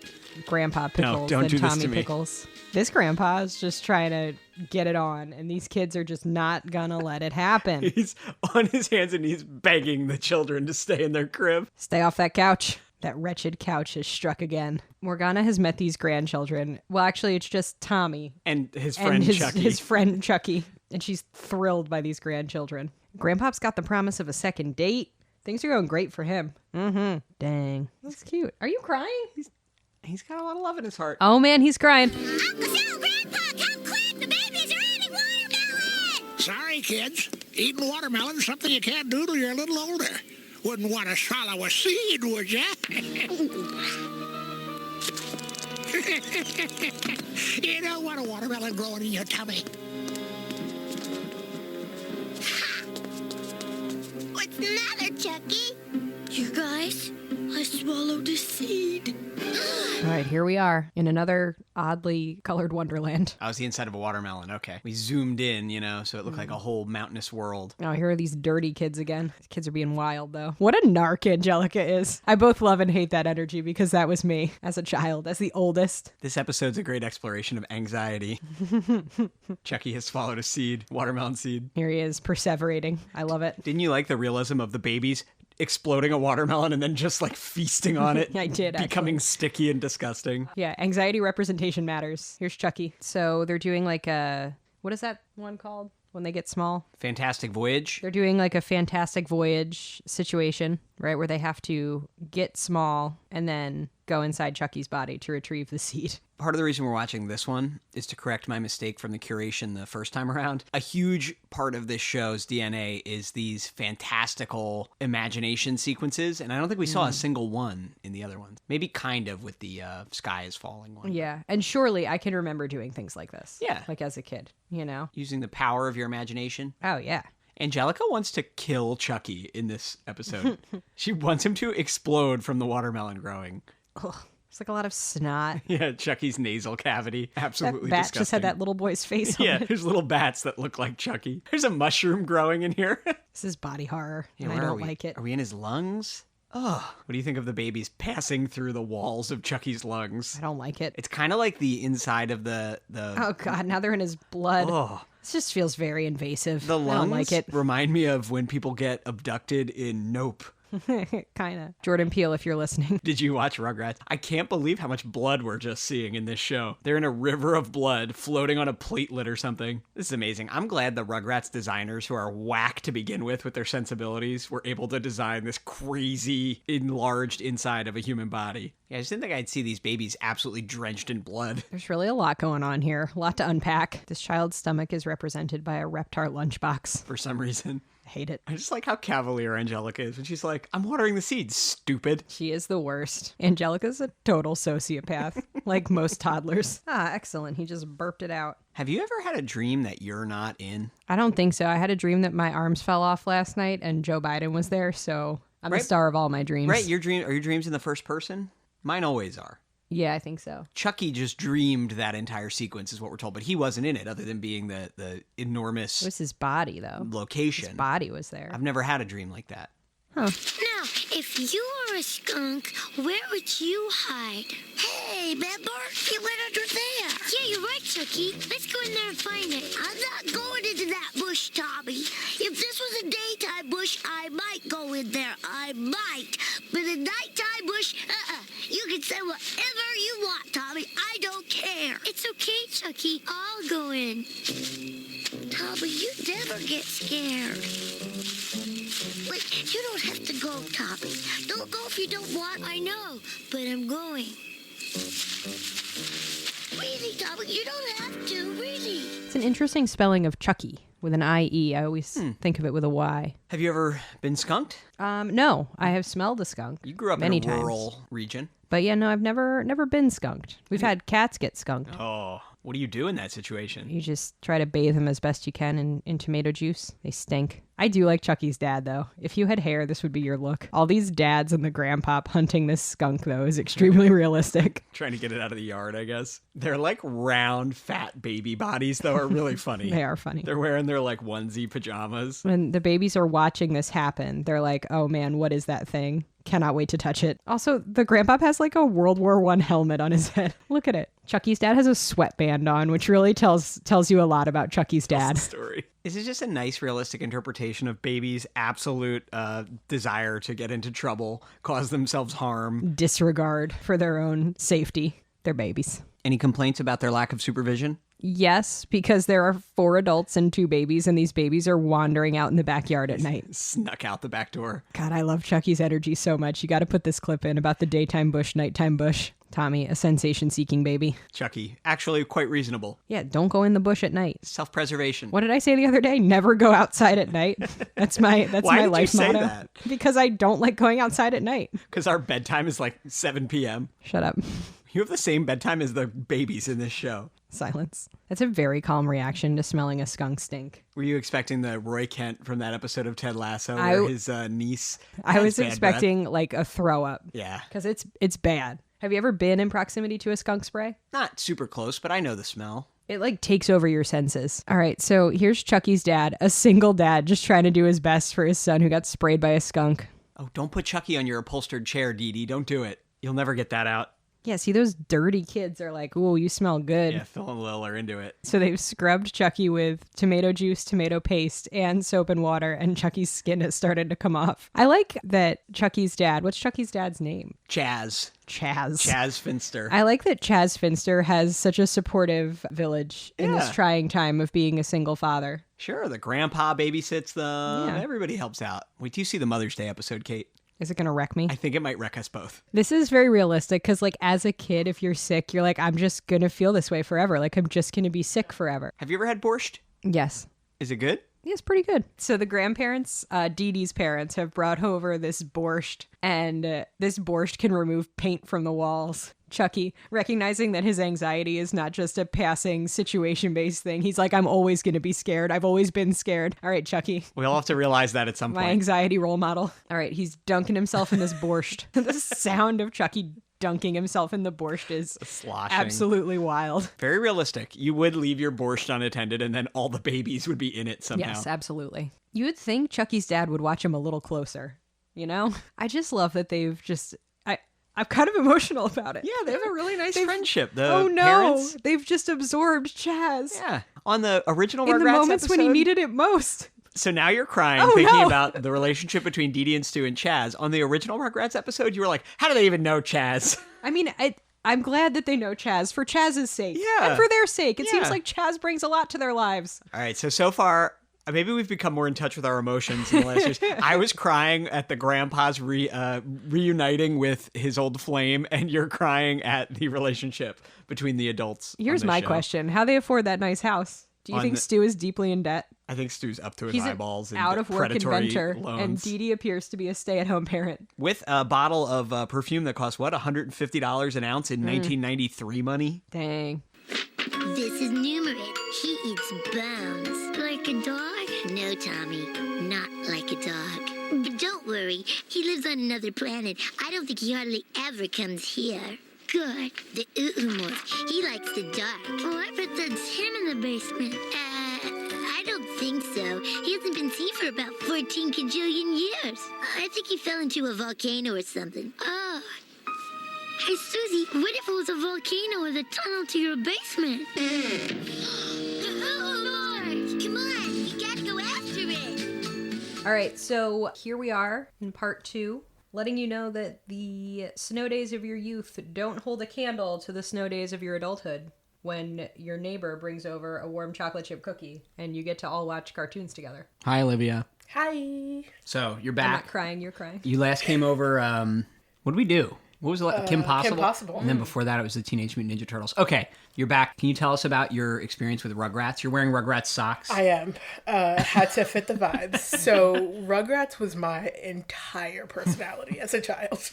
Grandpa Pickles don't than do this Tommy to me. Pickles. This grandpa is just trying to get it on, and these kids are just not gonna let it happen. He's on his hands and knees begging the children to stay in their crib. Stay off that couch. That wretched couch has struck again. Morgana has met these grandchildren. Well, actually, it's just Tommy. And his friend Chucky. His friend Chucky. And she's thrilled by these grandchildren. Grandpop's got the promise of a second date. Things are going great for him. Mm-hmm. Dang. That's cute. Are you crying? He's got a lot of love in his heart. Oh, man, he's crying. Uncle Phil, Grandpa, come quick! The babies are eating watermelon! Sorry, kids. Eating watermelon's something you can't do till you're a little older. Wouldn't want to swallow a seed, would ya? You don't want a watermelon growing in your tummy. What's the matter, Chucky? You guys, I swallowed a seed. All right, here we are in another oddly colored wonderland. I was the inside of a watermelon. Okay. We zoomed in, so it looked like a whole mountainous world. Oh, here are these dirty kids again. These kids are being wild, though. What a narc Angelica is. I both love and hate that energy because that was me as a child, as the oldest. This episode's a great exploration of anxiety. Chucky has swallowed a seed, watermelon seed. Here he is, perseverating. I love it. Didn't you like the realism of the babies exploding a watermelon and then just like feasting on it? I did, actually. Becoming sticky and disgusting. Yeah, anxiety representation matters. Here's Chucky. So they're doing like a, what is that one called when they get small? Fantastic Voyage. They're doing like a Fantastic Voyage situation, right? Where they have to get small and then go inside Chucky's body to retrieve the seed. Part of the reason we're watching this one is to correct my mistake from the curation the first time around. A huge part of this show's DNA is these fantastical imagination sequences, and I don't think we saw a single one in the other ones. Maybe kind of with the sky is falling one. Yeah, and surely I can remember doing things like this. Yeah. Like as a kid, Using the power of your imagination. Oh, yeah. Angelica wants to kill Chucky in this episode. She wants him to explode from the watermelon growing. Ugh. It's like a lot of snot. Yeah, Chucky's nasal cavity. Absolutely That bat disgusting. just had that little boy's face on Yeah, it. there's little bats that look like Chucky. There's a mushroom growing in here. This is body horror, and I where are don't we? like it. Are we in his lungs? Oh, what do you think of the babies passing through the walls of Chucky's lungs? I don't like it. It's kind of like the inside of the Oh, God, now they're in his blood. Oh. This just feels very invasive. The I don't lungs like it. remind me of when people get abducted in Nope. Kind of. Jordan Peele, if you're listening. Did you watch Rugrats? I can't believe how much blood we're just seeing in this show. They're in a river of blood floating on a platelet or something. This is amazing. I'm glad the Rugrats designers, who are whack to begin with their sensibilities, were able to design this crazy enlarged inside of a human body. Yeah, I just didn't think I'd see these babies absolutely drenched in blood. There's really a lot going on here. A lot to unpack. This child's stomach is represented by a Reptar lunchbox. For some reason. I hate it. I just like how cavalier Angelica is when she's like, I'm watering the seeds, stupid. She is the worst. Angelica's a total sociopath, like most toddlers. Ah, excellent. He just burped it out. Have you ever had a dream that you're not in? I don't think so. I had a dream that my arms fell off last night and Joe Biden was there, so I'm the star of all my dreams. Right, are your dreams in the first person? Mine always are. Yeah, I think so. Chucky just dreamed that entire sequence is what we're told, but he wasn't in it other than being the enormous It was his body, though. location. His body was there. I've never had a dream like that. Now, if you were a skunk, where would you hide? Hey, remember? It went under there. Yeah, you're right, Chucky. Let's go in there and find it. I'm not going into that bush, Tommy. If this was a daytime bush, I might go in there. I might. But a nighttime bush, you can say whatever you want, Tommy. I don't care. It's okay, Chucky. I'll go in. Tommy, you never get scared. Wait, you don't have to go, Tommy. Don't go if you don't want. I know, but I'm going. Really, Tommy, you don't have to, really. It's an interesting spelling of Chucky with an I-E. I always think of it with a Y. Have you ever been skunked? No, I have smelled a skunk. You grew up many in a times. rural region. But yeah, no, I've never been skunked. We've had cats get skunked. Oh, what do you do in that situation? You just try to bathe them as best you can in tomato juice. They stink. I do like Chucky's dad, though. If you had hair, this would be your look. All these dads and the grandpop hunting this skunk, though, is extremely realistic. Trying to get it out of the yard, I guess. They're like round, fat baby bodies, though, are really funny. They are funny. They're wearing their like onesie pajamas. When the babies are watching this happen, they're like, oh man, what is that thing? Cannot wait to touch it. Also, the grandpop has like a World War I helmet on his head. Look at it. Chucky's dad has a sweatband on, which really tells you a lot about Chucky's dad. Story. This is just a nice, realistic interpretation of babies' absolute desire to get into trouble, cause themselves harm. Disregard for their own safety. They're babies. Any complaints about their lack of supervision? Yes, because there are 4 adults and 2 babies, and these babies are wandering out in the backyard at night. Snuck out the back door. God, I love Chucky's energy so much. You got to put this clip in about the daytime bush, nighttime bush. Tommy, a sensation-seeking baby. Chucky, actually quite reasonable. Yeah, don't go in the bush at night. Self-preservation. What did I say the other day? Never go outside at night. That's my life Why did you say motto. that? Because I don't like going outside at night. Because our bedtime is like 7 p.m. Shut up. You have the same bedtime as the babies in this show. Silence. That's a very calm reaction to smelling a skunk stink. Were you expecting the Roy Kent from that episode of Ted Lasso where his niece I was bad expecting like a throw up. Yeah. Because it's bad. Have you ever been in proximity to a skunk spray? Not super close, but I know the smell. It like takes over your senses. All right, so here's Chucky's dad, a single dad, just trying to do his best for his son who got sprayed by a skunk. Oh, don't put Chucky on your upholstered chair, Dee Dee. Don't do it. You'll never get that out. Yeah, see, those dirty kids are like, ooh, you smell good. Yeah, Phil and Lil are into it. So they've scrubbed Chucky with tomato juice, tomato paste, and soap and water, and Chucky's skin has started to come off. I like that Chucky's dad, what's Chucky's dad's name? Chaz Finster. I like that Chaz Finster has such a supportive village in this trying time of being a single father. Sure, the grandpa babysits them. Yeah. Everybody helps out. Wait till you see the Mother's Day episode, Kate. Is it going to wreck me? I think it might wreck us both. This is very realistic because, like, as a kid, if you're sick, you're like, I'm just going to feel this way forever. Like, I'm just going to be sick forever. Have you ever had borscht? Yes. Is it good? Yeah, it's pretty good. So the grandparents, Dee Dee's parents, have brought over this borscht, and this borscht can remove paint from the walls. Chucky, recognizing that his anxiety is not just a passing situation-based thing, he's like, I'm always going to be scared. I've always been scared. All right, Chucky. We all have to realize that at some My point. anxiety role model. All right, he's dunking himself in this borscht. The sound of Chucky dunking himself in the borscht is sloshing. Absolutely wild. Very realistic. You would leave your borscht unattended and then all the babies would be in it somehow. Yes, absolutely. You would think Chucky's dad would watch him a little closer, you know? I just love that they've just... I'm kind of emotional about it. Yeah, they have a really nice friendship. The oh no, parents, they've just absorbed Chaz. Yeah, on the original in Rugrats the moments episode, when he needed it most. So now you're crying Oh, thinking no. about the relationship between Dee Dee and Stu and Chaz. On the original Rugrats episode, you were like, how do they even know Chaz? I mean, I'm glad that they know Chaz for Chaz's sake. Yeah. And for their sake. It seems Yeah. like Chaz brings a lot to their lives. All right, so far, maybe we've become more in touch with our emotions in the last years. I was crying at the grandpa's reuniting with his old flame, and you're crying at the relationship between the adults. Here's on this my show. question. How they afford that nice house? Do you On think the- Stu is deeply in debt? I think Stu's up to his He's an eyeballs in out-of-work predatory inventor, loans. and Dee Dee appears to be a stay-at-home parent. With a bottle of perfume that cost, what, $150 an ounce in 1993 money? Dang. This is Numerate. He eats bones. Like a dog? No, Tommy. Not like a dog. But don't worry. He lives on another planet. I don't think he hardly ever comes here. Good. The Morph. He likes the dark. Oh, I bet that's him in the basement. I don't think so. He hasn't been seen for about 14 kajillion years. I think he fell into a volcano or something. Oh. Hey, Susie, what if it was a volcano with a tunnel to your basement? Oh, Lord! Come on, you gotta go after it! All right, so here we are in part 2, letting you know that the snow days of your youth don't hold a candle to the snow days of your adulthood, when your neighbor brings over a warm chocolate chip cookie and you get to all watch cartoons together. Hi, Olivia. Hi. So, you're I'm back. not crying, you're crying. You last came over, what did we do? What was it? Kim Possible? Kim Possible. And then before that, it was the Teenage Mutant Ninja Turtles. Okay, you're back. Can you tell us about your experience with Rugrats? You're wearing Rugrats socks. I am. Had to fit the vibes. So Rugrats was my entire personality as a child.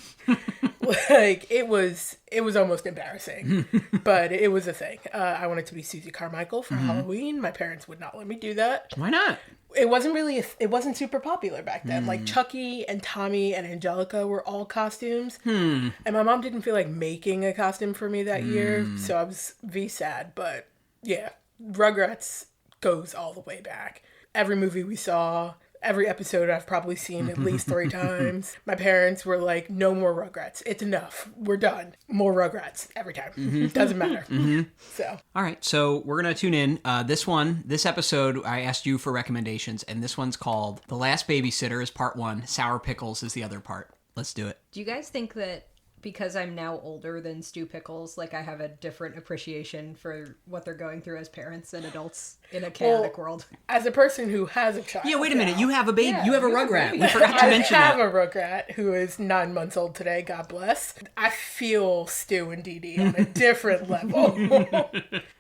Like it was almost embarrassing, but it was a thing. I wanted to be Susie Carmichael for Halloween. My parents would not let me do that. Why not? It wasn't really, it wasn't super popular back then. Like Chucky and Tommy and Angelica were all costumes. And my mom didn't feel like making a costume for me that year. So I was sad. But yeah, Rugrats goes all the way back. Every movie we saw, every episode I've probably seen at least 3 times. My parents were like, no more Rugrats. It's enough. We're done. More Rugrats every time. Doesn't matter. So. All right, so we're going to tune in. This episode, I asked you for recommendations, and this one's called The Last Babysitter is part 1. Sour Pickles is the other part. Let's do it. Do you guys think that because I'm now older than Stu Pickles, like I have a different appreciation for what they're going through as parents and adults in a chaotic world. As a person who has a child. Yeah, wait a minute. You have a baby. Yeah, you have a Rugrat. We forgot to mention I that. have a Rugrat who is 9 months old today, God bless. I feel Stu and Dee Dee on a different level.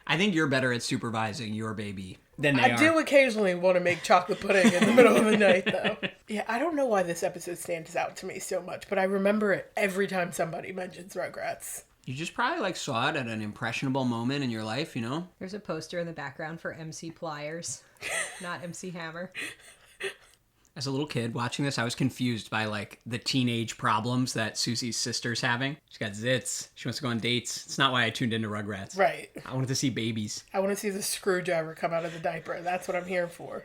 I think you're better at supervising your baby than they are. I do occasionally want to make chocolate pudding in the middle of the night, though. Yeah, I don't know why this episode stands out to me so much, but I remember it every time somebody mentions Rugrats. You just probably like saw it at an impressionable moment in your life, you know? There's a poster in the background for MC Pliers, not MC Hammer. As a little kid watching this, I was confused by like the teenage problems that Susie's sister's having. She's got zits. She wants to go on dates. It's not why I tuned into Rugrats. Right. I wanted to see babies. I want to see the screwdriver come out of the diaper. That's what I'm here for.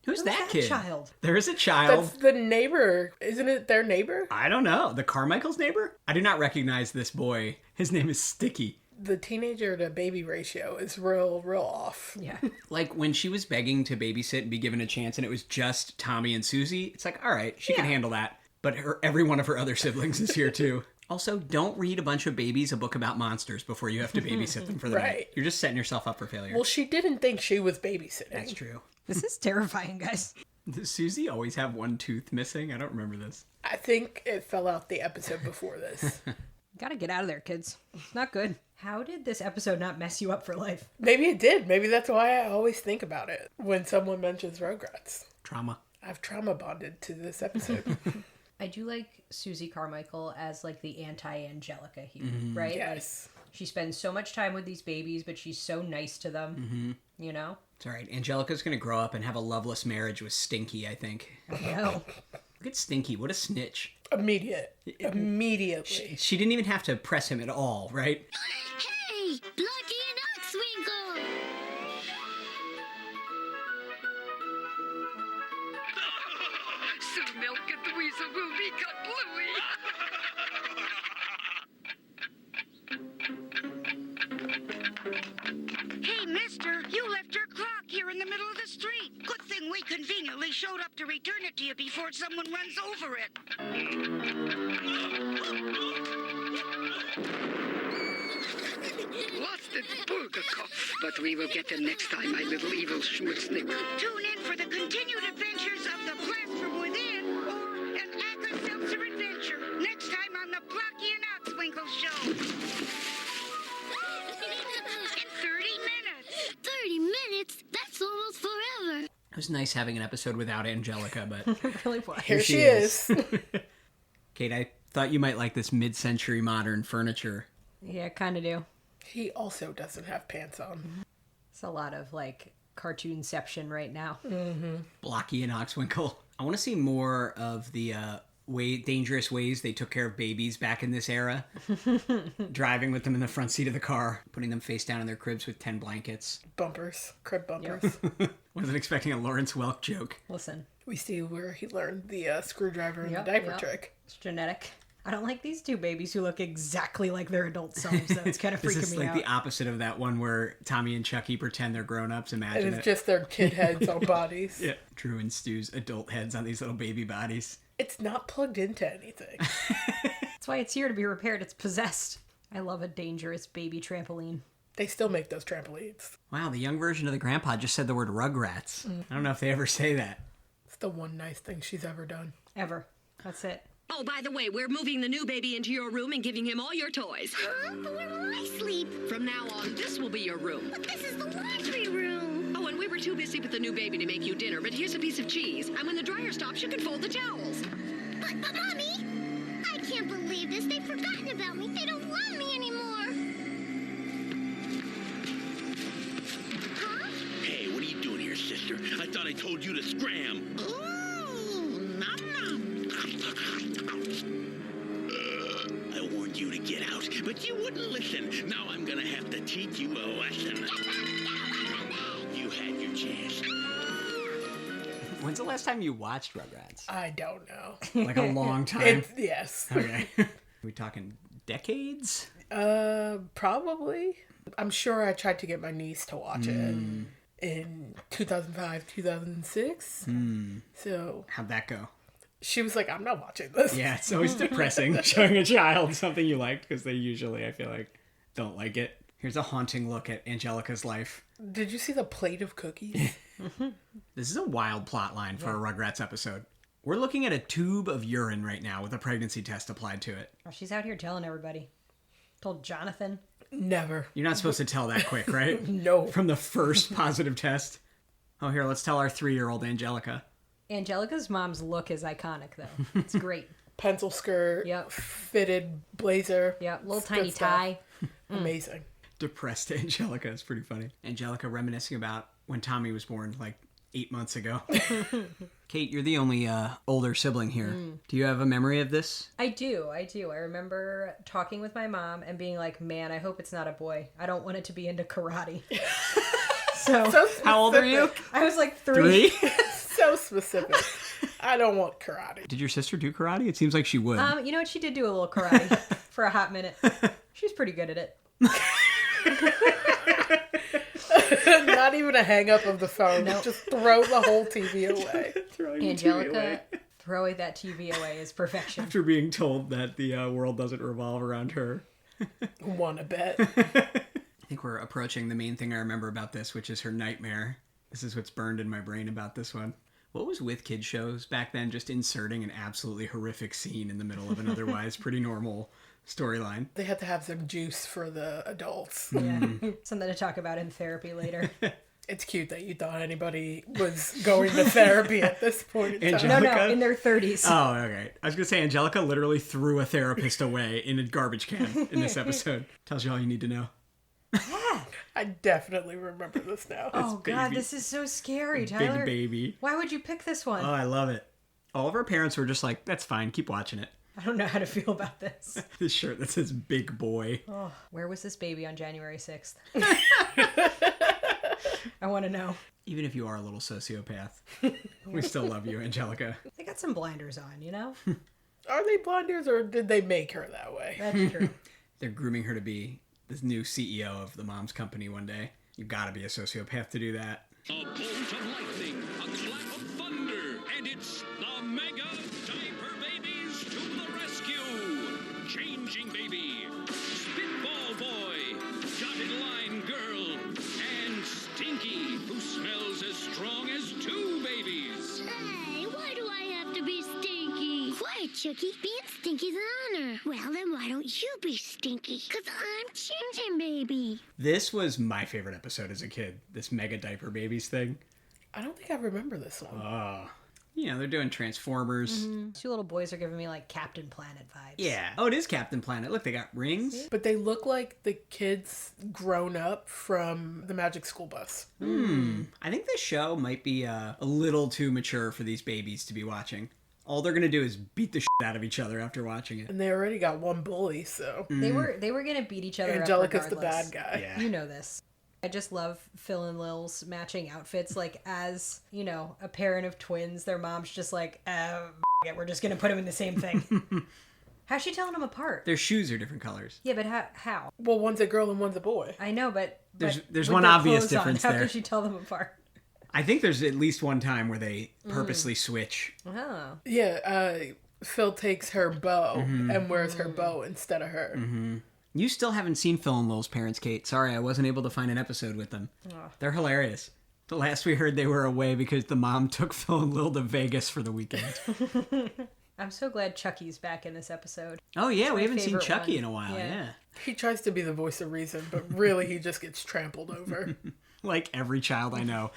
Who's that kid? Child? There is a child. That's the neighbor. Isn't it their neighbor? I don't know. The Carmichael's neighbor? I do not recognize this boy. His name is Sticky. The teenager to baby ratio is real off. Yeah. Like when she was begging to babysit and be given a chance and it was just Tommy and Susie, it's like, all right, she can handle that. But every one of her other siblings is here too. Also, don't read a bunch of babies a book about monsters before you have to babysit them for the night. You're just setting yourself up for failure. Well, she didn't think she was babysitting. That's true. This is terrifying, guys. Does Susie always have one tooth missing? I don't remember this. I think it fell out the episode before this. Gotta get out of there, kids. It's not good. How did this episode not mess you up for life? Maybe it did. Maybe that's why I always think about it when someone mentions Rugrats. Trauma. I've trauma bonded to this episode. I do like Susie Carmichael as like the anti-Angelica here, right? Yes. Like, she spends so much time with these babies, but she's so nice to them, you know? It's all right. Angelica's going to grow up and have a loveless marriage with Stinky, I think. No. Look at Stinky. What a snitch. Immediately. She didn't even have to press him at all, right? Hey, Lucky and Oxwinkle! Soon Milk and the Weasel will become Bluey. Hey, mister, you left your clock here in the middle of the street. Good thing we conveniently showed up to return it to you before someone runs over it. Lost in Bulgakov. But we will get him next time, my little evil schmutznick. Tune in for the continued adventures of the Blast from Within or an Alka-Seltzer adventure next time on the Blocky and Oxwinkle Show. In 30 minutes. 30 minutes? That's almost forever. It was nice having an episode without Angelica, but It really was. Here she is. Kate, I thought you might like this mid-century modern furniture. Yeah, kind of do. He also doesn't have pants on. It's a lot of like cartoonception right now. Blocky and Oxwinkle. I want to see more of the dangerous ways they took care of babies back in this era. Driving with them in the front seat of the car, putting them face down in their cribs with 10 blankets. Bumpers. Crib bumpers. Wasn't expecting a Lawrence Welk joke. Listen, We see where he learned the screwdriver and Yep, the diaper yep. trick. it's genetic. I don't like these two babies who look exactly like their adult selves, though. It's kind of This freaking is me like out. the opposite of that one where Tommy and Chucky pretend they're grown-ups. Imagine And it. it's just their kid heads on bodies. Yeah. Drew and Stu's adult heads on these little baby bodies. It's not plugged into anything. That's why it's here to be repaired. It's possessed. I love a dangerous baby trampoline. They still make those trampolines. Wow, the young version of the grandpa just said the word Rugrats. I don't know if they ever say that. It's the one nice thing she's ever done. Ever. That's it. Oh, by the way, we're moving the new baby into your room and giving him all your toys. Huh? But where will I sleep? From now on, this will be your room. But this is the laundry room. Oh, and we were too busy with the new baby to make you dinner, but here's a piece of cheese. And when the dryer stops, you can fold the towels. But Mommy, I can't believe this. They've forgotten about me. They don't love me anymore. Huh? Hey, what are you doing here, sister? I thought I told you to scram. Ooh, nom nom. I warned you to get out, but you wouldn't listen. Now I'm gonna have to teach you a lesson. You had your chance. When's the last time you watched Rugrats? I don't know. Like a long time? Yes. Okay. Are we talking decades? Probably. I'm sure I tried to get my niece to watch it in 2005, 2006. So How'd that go? She was like, I'm not watching this. Yeah, it's always depressing showing a child something you liked because they usually, I feel like, don't like it. Here's a haunting look at Angelica's life. Did you see the plate of cookies? This is a wild plot line for a Rugrats episode. We're looking at a tube of urine right now with a pregnancy test applied to it. Oh, she's out here telling everybody. Told Jonathan. Never. You're not supposed to tell that quick, right? No. From the first positive test. Oh, here, let's tell our 3-year-old Angelica. Angelica's mom's look is iconic, though. It's great. Pencil skirt, fitted blazer. Yeah, little tiny tie. Amazing. Depressed Angelica is pretty funny. Angelica reminiscing about when Tommy was born, like 8 months ago. Kate, you're the only older sibling here. Do you have a memory of this? I do. I remember talking with my mom and being like, man, I hope it's not a boy. I don't want it to be into karate. So how old are you? I was like 3. So specific. I don't want karate. Did your sister do karate? It seems like she would. You know what? She did do a little karate for a hot minute. She's pretty good at it. Not even a hang up of the phone. Nope. Just throw the whole TV away. Angelica, throwing that TV away is perfection. After being told that the world doesn't revolve around her. Wanna bet. I think we're approaching the main thing I remember about this, which is her nightmare. This is what's burned in my brain about this one. What was with kid shows back then? Just inserting an absolutely horrific scene in the middle of an otherwise pretty normal storyline. They had to have some juice for the adults. Yeah. Something to talk about in therapy later. It's cute that you thought anybody was going to therapy at this point in time. No, in their 30s. Oh, okay. I was going to say, Angelica literally threw a therapist away in a garbage can in this episode. Tells you all you need to know. Yeah. I definitely remember this now. Oh, God, this is so scary, Tyler. Big baby. Why would you pick this one? Oh, I love it. All of our parents were just like, that's fine, keep watching it. I don't know how to feel about this. This shirt that says big boy. Oh, where was this baby on January 6th? I want to know. Even if you are a little sociopath, we still love you, Angelica. They got some blinders on, you know? Are they blinders or did they make her that way? That's true. They're grooming her to be this new CEO of the mom's company one day. You gotta be a sociopath to do that. A bolt of lightning, a clap of thunder, and it's the Mega Diaper Babies to the rescue! Changing Baby, Spitball Boy, Dotted Line Girl, and Stinky, who smells as strong as 2 babies. Hey, why do I have to be Stinky? Quiet, Chucky. Being Stinky's an honor. Well, then why don't you be Stinky? Because I'm Changing Baby. This was my favorite episode as a kid, this Mega Diaper Babies thing. I don't think I remember this one. Oh. You know, they're doing Transformers. Mm-hmm. 2 little boys are giving me like Captain Planet vibes. Yeah. Oh, it is Captain Planet. Look, they got rings. But they look like the kids grown up from the Magic School Bus. I think this show might be a little too mature for these babies to be watching. All they're gonna do is beat the shit out of each other after watching it. And they already got one bully, so They were gonna beat each other Angelica's up the regardless. bad guy. Yeah. You know this. I just love Phil and Lil's matching outfits. Like, as, you know, a parent of twins, their mom's just like, we're just gonna put them in the same thing. How's she telling them apart? Their shoes are different colors. Yeah, but how? Well, one's a girl and one's a boy. I know, but There's with one their obvious clothes on, difference how there. can she tell them apart? I think there's at least one time where they purposely switch. Oh. Yeah, Phil takes her bow and wears her bow instead of her. You still haven't seen Phil and Lil's parents, Kate. Sorry, I wasn't able to find an episode with them. They're hilarious. The last we heard, they were away because the mom took Phil and Lil to Vegas for the weekend. I'm so glad Chucky's back in this episode. Oh, yeah, we my haven't seen favorite Chucky one. in a while, yeah. He tries to be the voice of reason, but really he just gets trampled over. Like every child I know.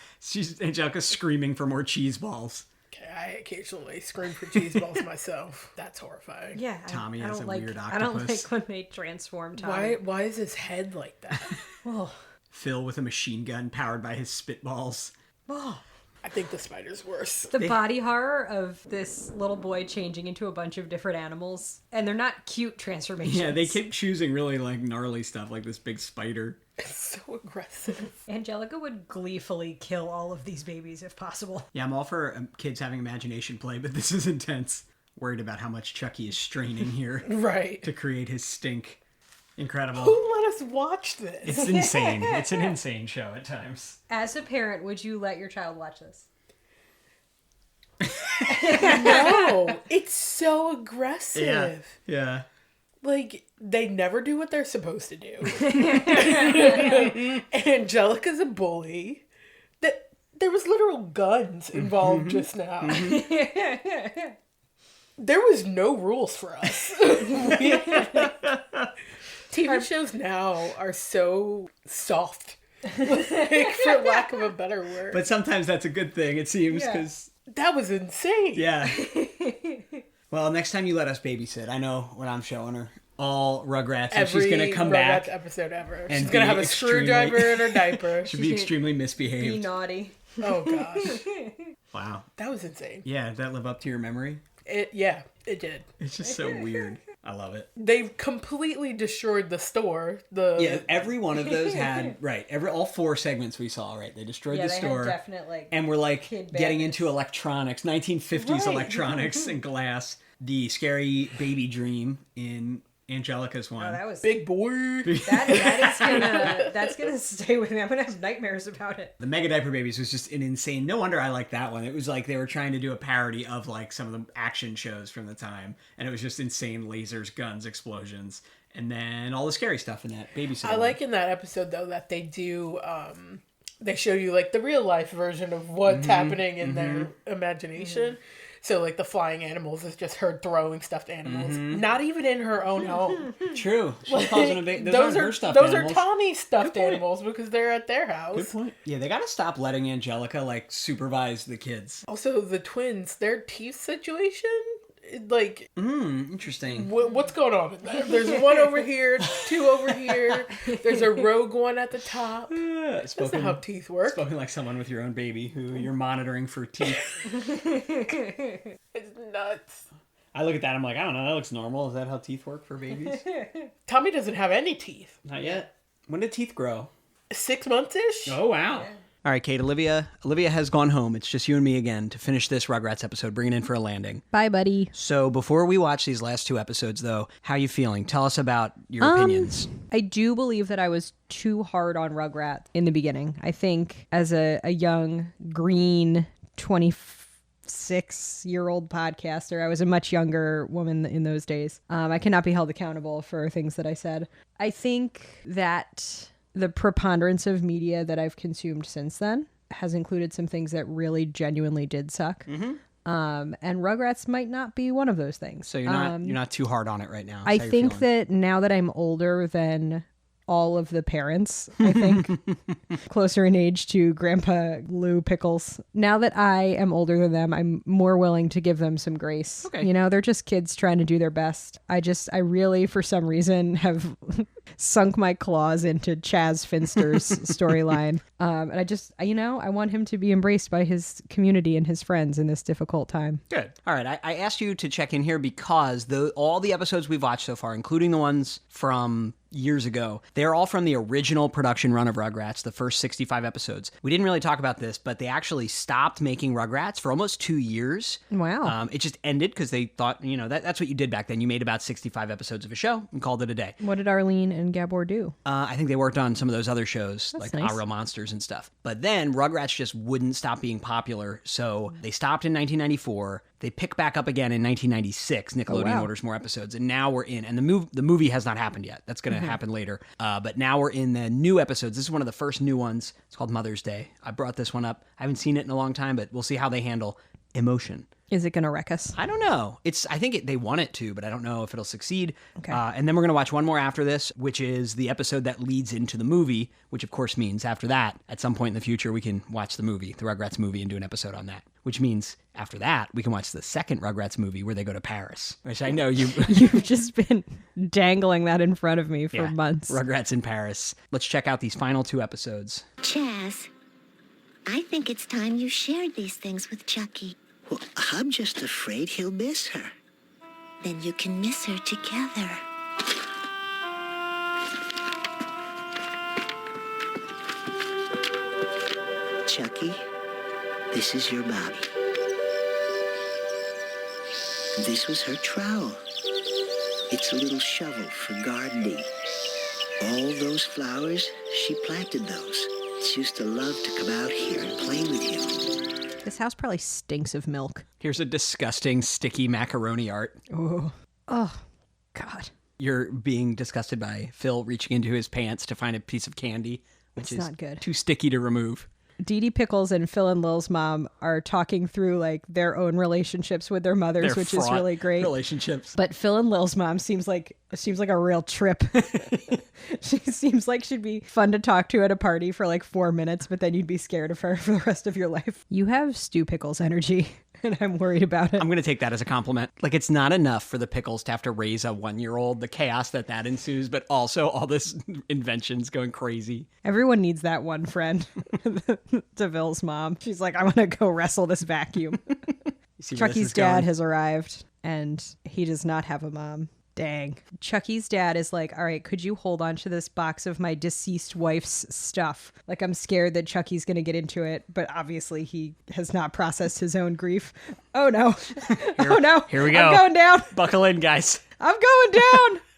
Angelica's screaming for more cheese balls. Okay, I occasionally scream for cheese balls myself. That's horrifying. Yeah, Tommy I has don't a like, weird I don't octopus. like when they transform Tommy. Why is his head like that? Oh. Phil with a machine gun powered by his spitballs. Oh. I think the spider's worse. The body horror of this little boy changing into a bunch of different animals. And they're not cute transformations. Yeah, they keep choosing really like gnarly stuff like this big spider. It's so aggressive. Angelica would gleefully kill all of these babies if possible. Yeah, I'm all for kids having imagination play, but this is intense. Worried about how much Chucky is straining here. Right. To create his stink. Incredible. Who let us watch this? It's insane. It's an insane show at times. As a parent, would you let your child watch this? No, it's so aggressive. Yeah. Like, they never do what they're supposed to do. Angelica's a bully. There was literal guns involved just now. There was no rules for us. TV shows now are so soft, like, for lack of a better word. But sometimes that's a good thing, it seems, because... That was insane. Yeah. Well, next time you let us babysit, I know what I'm showing her. All Rugrats, and she's going to come back. Rugrats episode ever. And she's going to have a screwdriver in her diaper. She'll be extremely misbehaved. Be naughty. Oh, gosh. Wow. That was insane. Yeah, did that live up to your memory? It did. It's just so weird. I love it. They completely destroyed the store. Every one of those had all 4 segments we saw. Right, they destroyed the store. Had definite, and we're like getting into electronics, 1950s electronics and glass. The scary baby dream in Angelica's one. Oh, that was big boy. That's gonna stay with me. I'm gonna have nightmares about it. The Mega Diaper Babies was just an insane. No wonder I liked that one. It was like they were trying to do a parody of like some of the action shows from the time, and it was just insane lasers, guns, explosions, and then all the scary stuff in that babysitter. I like in that episode though that they do. They show you like the real life version of what's happening in their imagination. So, like, the flying animals is just her throwing stuffed animals. Not even in her own home. True. She calls them those are her stuffed those animals. are Tommy's stuffed animals because they're at their house. Good point. Yeah, they gotta stop letting Angelica, like, supervise the kids. Also, the twins, their teeth situation, like... Interesting. What's going on in there? There's one over here, 2 over here. There's a rogue one at the top. That's not how teeth work. Spoken like someone with your own baby who you're monitoring for teeth. It's nuts. I look at that, I'm like, I don't know, that looks normal. Is that how teeth work for babies? Tommy doesn't have any teeth. Not yet. When did teeth grow? 6 months-ish? Oh, wow. Yeah. All right, Kate, Olivia has gone home. It's just you and me again to finish this Rugrats episode, bring it in for a landing. Bye, buddy. So before we watch these last 2 episodes, though, how are you feeling? Tell us about your opinions. I do believe that I was too hard on Rugrats in the beginning. I think as a young, green, 26-year-old podcaster, I was a much younger woman in those days. I cannot be held accountable for things that I said. I think that... the preponderance of media that I've consumed since then has included some things that really genuinely did suck. And Rugrats might not be one of those things. So you're not too hard on it right now. I think that now that I'm older than all of the parents, I think, closer in age to Grandpa Lou Pickles. Now that I am older than them, I'm more willing to give them some grace. Okay. You know, they're just kids trying to do their best. I really, for some reason, have sunk my claws into Chaz Finster's storyline. And I want him to be embraced by his community and his friends in this difficult time. Good. All right. I asked you to check in here because all the episodes we've watched so far, including the ones from years ago, they're all from the original production run of Rugrats, the first 65 episodes. We didn't really talk about this, but they actually stopped making Rugrats for almost 2 years. Wow. It just ended because they thought, that's what you did back then. You made about 65 episodes of a show and called it a day. What did Arlene and Gabor do? I think they worked on some of those other shows, That's like nice. Our Real Monsters and stuff. But then Rugrats just wouldn't stop being popular, so they stopped in 1994. They pick back up again in 1996. Nickelodeon orders more episodes, and now we're in. And the movie has not happened yet. That's going to happen later. But now we're in the new episodes. This is one of the first new ones. It's called Mother's Day. I brought this one up. I haven't seen it in a long time, but we'll see how they handle emotion. Is it going to wreck us? I don't know. I think they want it to, but I don't know if it'll succeed. Okay. And then we're going to watch one more after this, which is the episode that leads into the movie, which of course means after that, at some point in the future, we can watch the movie, the Rugrats movie, and do an episode on that. Which means after that, we can watch the second Rugrats movie where they go to Paris, which I know You've just been dangling that in front of me for months. Rugrats in Paris. Let's check out these final 2 episodes. Chaz, I think it's time you shared these things with Chucky. Well, I'm just afraid he'll miss her. Then you can miss her together. Chucky, this is your mommy. This was her trowel. It's a little shovel for gardening. All those flowers, she planted those. She used to love to come out here and play with you. This house probably stinks of milk. Here's a disgusting, sticky macaroni art. Ooh. Oh, God. You're being disgusted by Phil reaching into his pants to find a piece of candy, which is not good. Too sticky to remove. Dee Dee Pickles and Phil and Lil's mom are talking through like their own relationships with their mothers, which is really great. Relationships. But Phil and Lil's mom seems like a real trip. She seems like she'd be fun to talk to at a party for like 4 minutes, but then you'd be scared of her for the rest of your life. You have Stu Pickles energy, and I'm worried about it. I'm going to take that as a compliment. Like, it's not enough for the Pickles to have to raise a 1-year-old, the chaos that ensues, but also all this inventions going crazy. Everyone needs that one friend. DeVille's mom. She's like, I want to go wrestle this vacuum. Chucky's dad has arrived, and he does not have a mom. Dang. Chucky's dad is like, all right, could you hold on to this box of my deceased wife's stuff? Like, I'm scared that Chucky's going to get into it, but obviously he has not processed his own grief. Oh, no. Oh, no. Here we go. I'm going down. Buckle in, guys. I'm going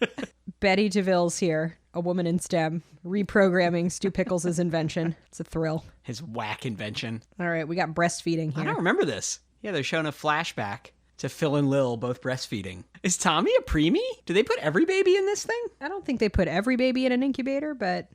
down. Betty DeVille's here, a woman in STEM, reprogramming Stu Pickles' invention. It's a thrill. His whack invention. All right, we got breastfeeding here. I don't remember this. Yeah, they're showing a flashback to Phil and Lil both breastfeeding. Is Tommy a preemie? Do they put every baby in this thing? I don't think they put every baby in an incubator, but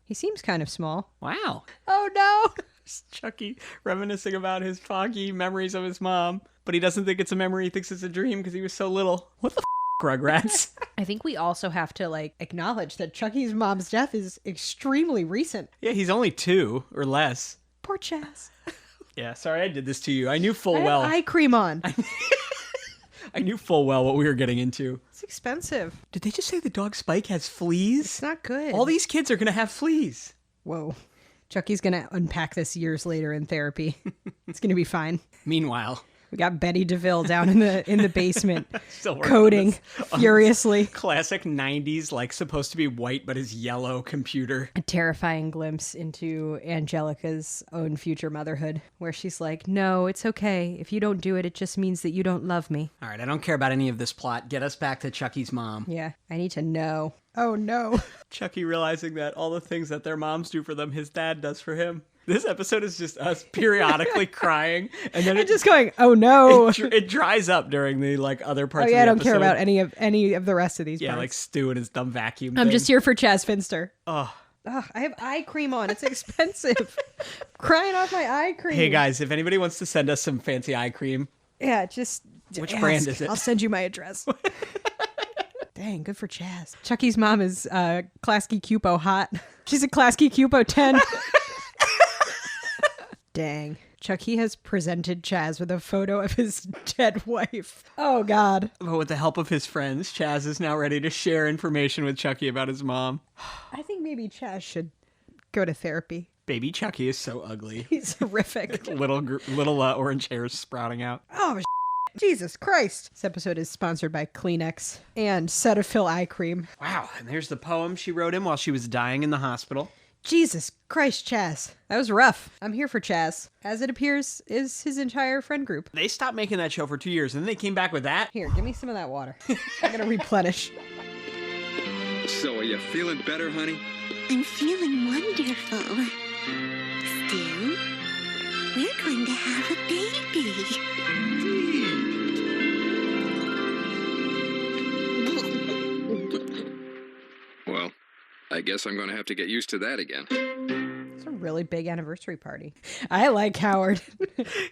he seems kind of small. Wow. Oh, no. Chucky reminiscing about his foggy memories of his mom, but he doesn't think it's a memory. He thinks it's a dream because he was so little. What the Rugrats? I think we also have to acknowledge that Chucky's mom's death is extremely recent. Yeah, he's only 2 or less. Poor Chaz. Yeah, sorry I did this to you. I knew full I well. have eye cream on. I knew full well what we were getting into. It's expensive. Did they just say the dog Spike has fleas? It's not good. All these kids are going to have fleas. Whoa. Chucky's going to unpack this years later in therapy. It's going to be fine. Meanwhile, we got Betty DeVille down in the basement still coding furiously. Classic 90s, supposed to be white, but is yellow computer. A terrifying glimpse into Angelica's own future motherhood, where she's like, no, it's okay. If you don't do it, it just means that you don't love me. All right, I don't care about any of this plot. Get us back to Chucky's mom. Yeah, I need to know. Oh, no. Chucky realizing that all the things that their moms do for them, his dad does for him. This episode is just us periodically crying, and then just going, "Oh no!" It dries up during the other parts. Oh yeah, of the I don't episode. care about any of the rest of these. Yeah, parts. like Stu and his dumb vacuum. I'm thing. just here for Chaz Finster. Oh. Ugh, I have eye cream on. It's expensive. Crying off my eye cream. Hey guys, if anybody wants to send us some fancy eye cream, yeah, just which ask. brand is it? I'll send you my address. Dang, good for Chaz. Chucky's mom is Klasky Cupo hot. She's a Klasky Cupo 10. Dang. Chucky has presented Chaz with a photo of his dead wife. Oh, God. But with the help of his friends, Chaz is now ready to share information with Chucky about his mom. I think maybe Chaz should go to therapy. Baby Chucky is so ugly. He's horrific. little orange hairs sprouting out. Oh, Jesus Christ. This episode is sponsored by Kleenex and Cetaphil eye cream. Wow, and there's the poem she wrote him while she was dying in the hospital. Jesus Christ, Chaz. That was rough. I'm here for Chaz. As it appears, is his entire friend group. They stopped making that show for 2 years, and then they came back with that. Here, give me some of that water. I'm gonna replenish. So, are you feeling better, honey? I'm feeling wonderful. Stu, we're going to have a baby. Well, I guess I'm going to have to get used to that again. It's a really big anniversary party. I like Howard.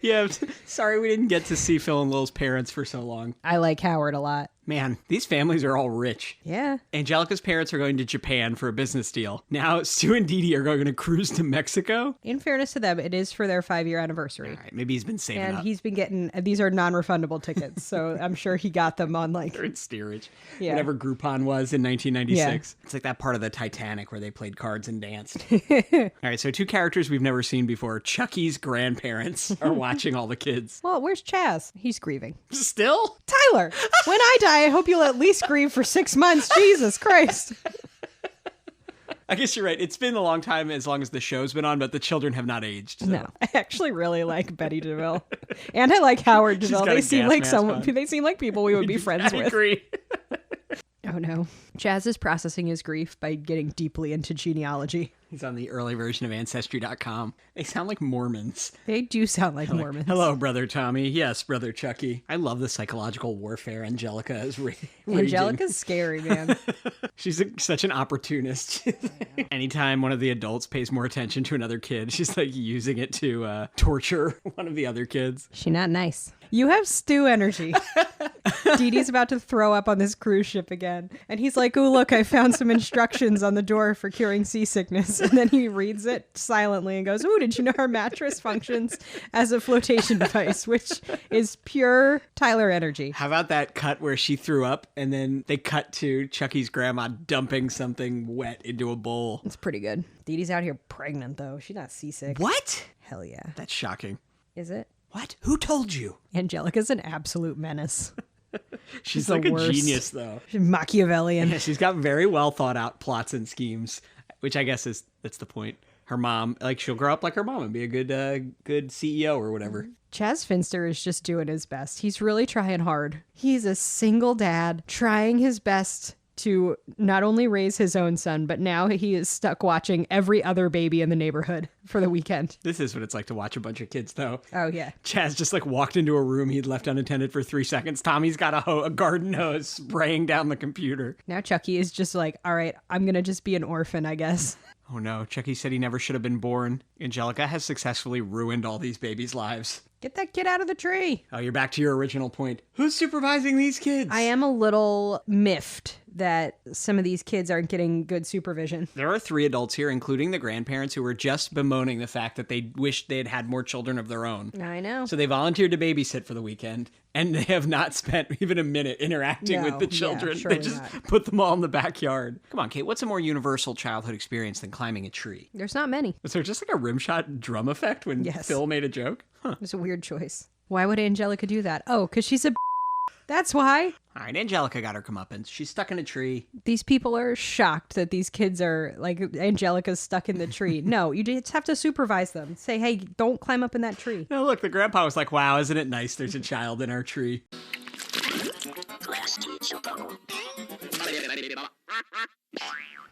Yeah, sorry we didn't get to see Phil and Lil's parents for so long. I like Howard a lot. Man, these families are all rich. Yeah. Angelica's parents are going to Japan for a business deal. Now, Stu and Dee Dee are going to cruise to Mexico. In fairness to them, it is for their 5-year anniversary. All right, maybe he's been saving and up. He's been getting, these are non-refundable tickets, so I'm sure he got them on They're in steerage. Yeah. Whatever Groupon was in 1996. Yeah. It's like that part of the Titanic where they played cards and danced. All right, so 2 characters we've never seen before. Chucky's grandparents are watching all the kids. Well, where's Chaz? He's grieving. Still? Tyler, when I die, I hope you'll at least grieve for 6 months. Jesus Christ. I guess you're right. It's been a long time, as long as the show's been on, but the children have not aged. So. No, I actually really like Betty DeVille, and I like Howard DeVille. They seem like people we would be friends with. I agree. Oh no. Chaz is processing his grief by getting deeply into genealogy. He's on the early version of Ancestry.com. They sound like Mormons. They do sound like Mormons. Hello, Brother Tommy. Yes, Brother Chucky. I love the psychological warfare Angelica is waging. Angelica's scary, man. She's such an opportunist. Anytime one of the adults pays more attention to another kid, she's like using it to torture one of the other kids. She not nice. You have stew energy. Dee Dee's about to throw up on this cruise ship again. And he's like, oh, look, I found some instructions on the door for curing seasickness. And then he reads it silently and goes, oh, did you know our mattress functions as a flotation device, which is pure Tyler energy. How about that cut where she threw up and then they cut to Chucky's grandma dumping something wet into a bowl? It's pretty good. Dee Dee's out here pregnant, though. She's not seasick. What? Hell yeah. That's shocking. Is it? What? Who told you? Angelica's an absolute menace. She's like a genius, though. She's Machiavellian. Yeah, she's got very well thought out plots and schemes, which I guess that's the point. Her mom, like, she'll grow up like her mom and be a good CEO or whatever. Chaz Finster is just doing his best. He's really trying hard. He's a single dad trying his best to not only raise his own son, but now he is stuck watching every other baby in the neighborhood for the weekend. This is what it's like to watch a bunch of kids, though. Oh, yeah. Chaz just like walked into a room he'd left unattended for 3 seconds. Tommy's got a garden hose spraying down the computer. Now Chucky is just like, all right, I'm going to just be an orphan, I guess. Oh no, Chucky said he never should have been born. Angelica has successfully ruined all these babies' lives. Get that kid out of the tree. Oh, you're back to your original point. Who's supervising these kids? I am a little miffed that some of these kids aren't getting good supervision. There are 3 adults here, including the grandparents, who were just bemoaning the fact that they wished they had had more children of their own. I know. So they volunteered to babysit for the weekend, and they have not spent even a minute interacting with the children. Yeah, they just put them all in the backyard. Come on, Kate, what's a more universal childhood experience than climbing a tree? There's not many. Was there just like a rimshot drum effect when Phil made a joke? Huh. It's a weird choice. Why would Angelica do that? Oh, because she's a That's why. All right, Angelica got her comeuppance. She's stuck in a tree. These people are shocked that these kids are, like, Angelica's stuck in the tree. No, you just have to supervise them. Say, hey, don't climb up in that tree. No, look, the grandpa was like, wow, isn't it nice there's a child in our tree?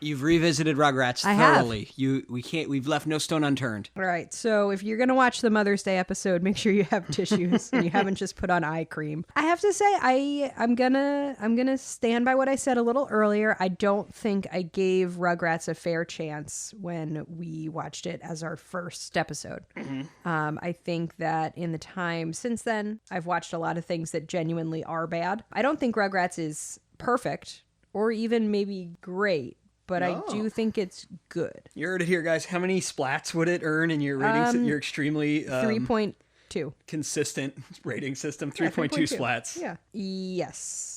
You've revisited Rugrats thoroughly. We've left no stone unturned. All right. So if you're going to watch the Mother's Day episode, make sure you have tissues and you haven't just put on eye cream. I have to say, I'm going to stand by what I said a little earlier. I don't think I gave Rugrats a fair chance when we watched it as our first episode. Mm-hmm. I think that in the time since then, I've watched a lot of things that genuinely are bad. I don't think Rugrats is perfect or even maybe great. But I do think it's good. You heard it here, guys. How many splats would it earn in your rating? Your extremely 3.2 consistent rating system. 3.2 splats. Yeah. Yes.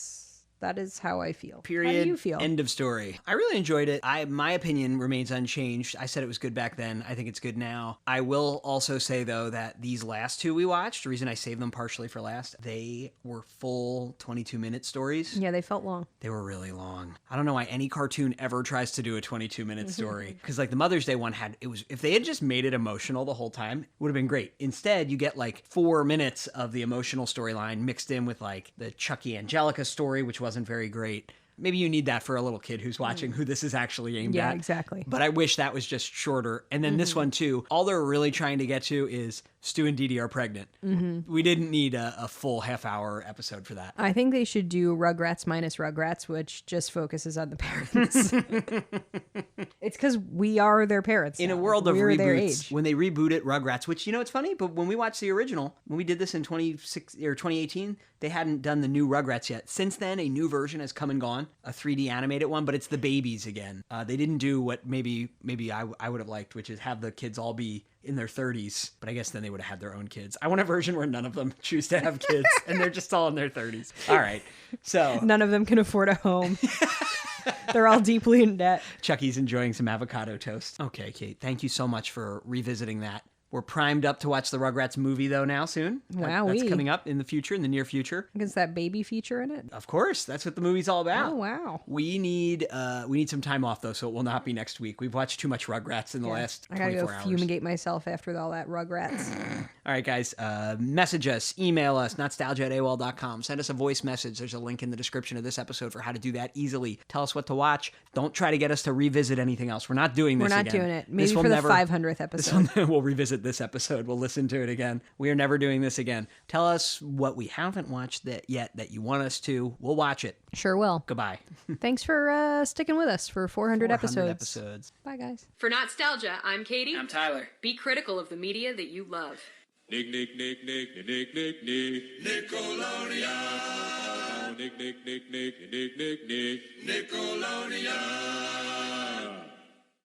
That is how I feel. Period. How do you feel? End of story. I really enjoyed it. My opinion remains unchanged. I said it was good back then. I think it's good now. I will also say, though, that these last 2 we watched, the reason I saved them partially for last, they were full 22-minute stories. Yeah, they felt long. They were really long. I don't know why any cartoon ever tries to do a 22-minute story. Because, like, the Mother's Day one if they had just made it emotional the whole time, it would have been great. Instead, you get, like, 4 minutes of the emotional storyline mixed in with, like, the Chucky Angelica story, which wasn't very great. Maybe you need that for a little kid who's watching who this is actually aimed at. Yeah, exactly. But I wish that was just shorter. And then this one, too, all they're really trying to get to is Stu and Dee Dee are pregnant. Mm-hmm. We didn't need a full half-hour episode for that. I think they should do Rugrats minus Rugrats, which just focuses on the parents. It's because we are their parents In now. a world of We're their reboots, age. when they rebooted Rugrats, which, you know, it's funny, but when we watched the original, when we did this in 2018, they hadn't done the new Rugrats yet. Since then, a new version has come and gone, a 3D animated one, but it's the babies again. They didn't do what maybe I would have liked, which is have the kids all be in their 30s, but I guess then they would have had their own kids. I want a version where none of them choose to have kids and they're just all in their 30s. All right. So none of them can afford a home. They're all deeply in debt. Chucky's enjoying some avocado toast. Okay, Kate, thank you so much for revisiting that We're primed up to watch the Rugrats movie, though, now soon. Wow. That's coming up in the future, in the near future. Is that baby feature in it? Of course. That's what the movie's all about. Oh, wow. We need some time off, though, so it will not be next week. We've watched too much Rugrats in the last 24 hours. I gotta go fumigate myself after all that Rugrats. All right, guys. Message us, email us, notstalgia@AOL.com. Send us a voice message. There's a link in the description of this episode for how to do that easily. Tell us what to watch. Don't try to get us to revisit anything else. We're not doing this again. We're not doing it. Maybe for the 500th episode. We'll revisit this episode. We'll listen to it again. We are never doing this again. Tell us what we haven't watched yet that you want us to. We'll watch it. Sure will. Goodbye. Thanks for sticking with us for 400 episodes. Bye, guys. For Not-Stalgia, I'm Katie. I'm Tyler. Be critical of the media that you love. Nick, Nick, Nick, Nick, Nick, Nick, Nick. Nickelodeon. Nick, Nick, Nick, Nick, Nick, Nick, Nick. Nickelodeon.